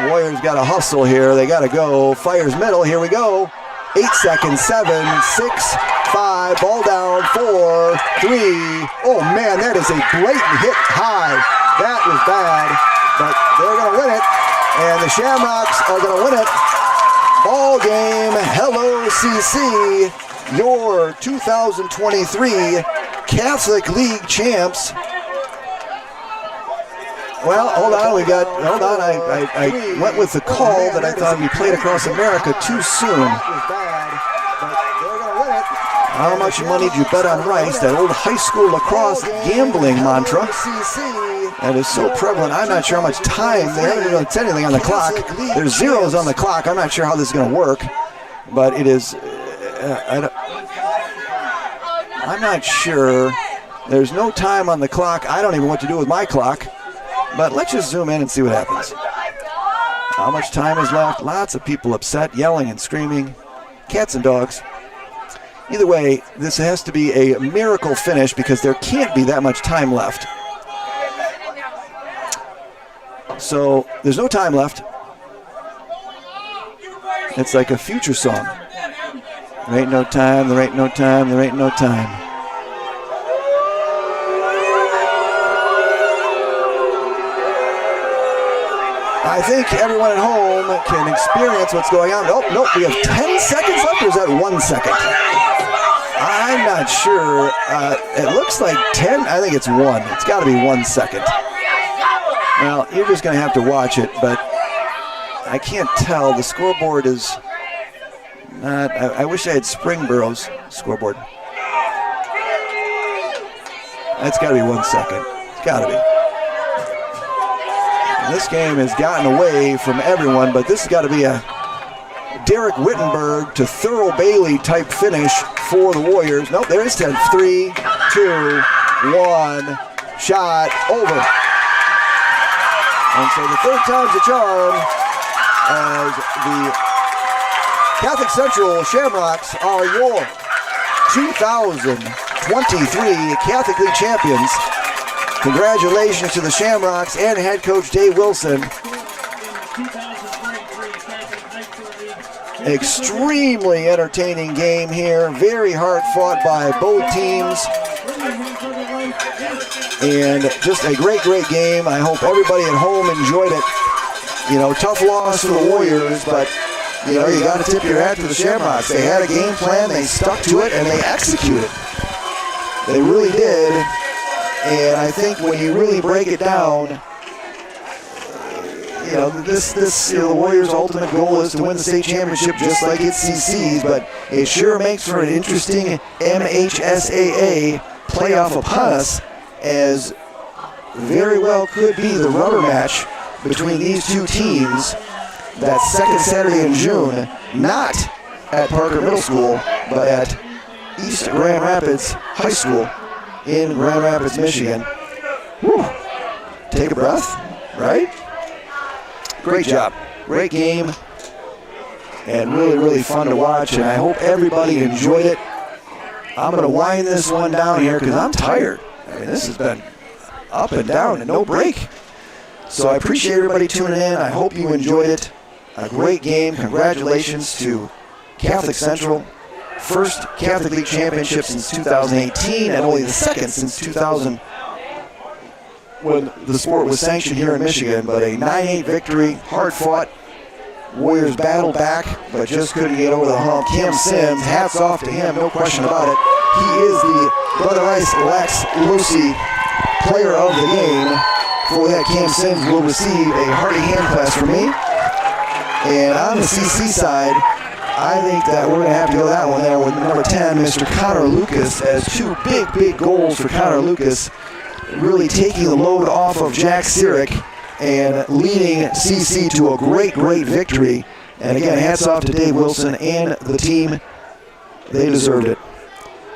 Warriors got to hustle here. They got to go. Fires middle. Here we go. 8 seconds. 7, 6, 5. Ball down. 4, 3. Oh, man, that is a blatant hit high. That was bad. But they're going to win it, and the Shamrocks are going to win it. Ball game, hello CC, your 2023 Catholic League champs. Well, hold on. I went with the call that I thought we played across America too soon. How much money do you bet on rice? That old high school lacrosse gambling mantra that is so prevalent. I'm not sure how much time. They haven't even said anything on the clock. There's zeros on the clock. I'm not sure how this is going to work, but it is. I'm not sure. There's no time on the clock. I don't even know what to do with my clock, but let's just zoom in and see what happens. How much time is left? Lots of people upset, yelling and screaming. Cats and dogs. Either way, this has to be a miracle finish because there can't be that much time left. So there's no time left. It's like a future song. There ain't no time, there ain't no time, there ain't no time. I think everyone at home can experience what's going on. Nope, we have 10 seconds left, or is that 1 second? I'm not sure. It looks like 10. I think it's 1. It's got to be 1 second. Well, you're just going to have to watch it, but I can't tell. The scoreboard is not. I wish I had Springborough's scoreboard. That's got to be 1 second. It's got to be. And this game has gotten away from everyone, but this has got to be a Derek Wittenberg to Thurl Bailey type finish for the Warriors. Nope, there is 10. 3, 2, 1, shot, over. And so the third time's a charm as the Catholic Central Shamrocks are your 2023 Catholic League champions. Congratulations to the Shamrocks and head coach Dave Wilson. Extremely entertaining game here. Very hard fought by both teams. And just a great game. I hope everybody at home enjoyed it. You know, tough loss for the Warriors, but you know, you got to tip your hat to the Shamrocks. They had a game plan, they stuck to it, and they executed. They really did. And I think when you really break it down, you know, the Warriors' ultimate goal is to win the state championship just like it's CC's, but it sure makes for an interesting MHSAA playoff upon us, as very well could be the rubber match between these two teams that second Saturday in June, not at Parker Middle School, but at East Grand Rapids High School in Grand Rapids, Michigan. Whew. Take a breath, right? Great job. Great game. And really fun to watch. And I hope everybody enjoyed it. I'm going to wind this one down here because I'm tired. I mean, this has been up and down and no break. So I appreciate everybody tuning in. I hope you enjoyed it. A great game. Congratulations to Catholic Central. First Catholic League championship since 2018 and only the second since 2000 when the sport was sanctioned here in Michigan. But a 9-8 victory, hard fought. Warriors battled back, but just couldn't get over the hump. Cam Sims, hats off to him, no question about it. He is the Brother Rice Lex Lucy player of the game. For that, Cam Sims will receive a hearty hand clap from me. And on the CC side, I think that we're going to have to go that one there with number 10, Mr. Connor Lucas, as two big goals for Connor Lucas, really taking the load off of Jack Sirik and leading CC to a great victory. And again, hats off to Dave Wilson and the team. They deserved it.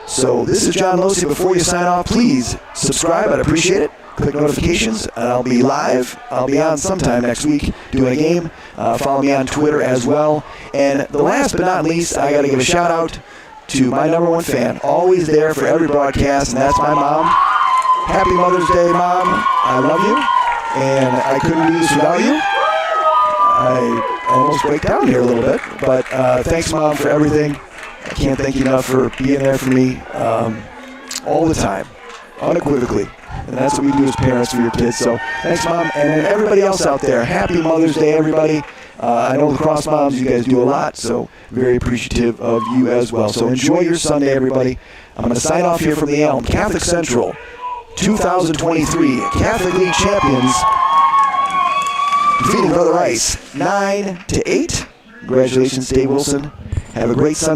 So this is John Losey. Before you sign off, please subscribe. I'd appreciate it. Click notifications, and I'll be live. I'll be on sometime next week doing a game. Follow me on Twitter as well. And the last but not least, I got to give a shout out to my number one fan, always there for every broadcast, and that's my mom. Happy Mother's Day, Mom. I love you, and I couldn't do this without you. I almost break down here a little bit, but thanks, Mom, for everything. I can't thank you enough for being there for me all the time, unequivocally. And that's what we do as parents for your kids. So thanks, Mom. And everybody else out there, happy Mother's Day, everybody. I know Lacrosse moms, you guys do a lot, so very appreciative of you as well. So enjoy your Sunday, everybody. I'm going to sign off here from the Elm. Catholic Central, 2023 Catholic League champions defeating Brother Rice 9-8. Congratulations, Dave Wilson. Have a great Sunday.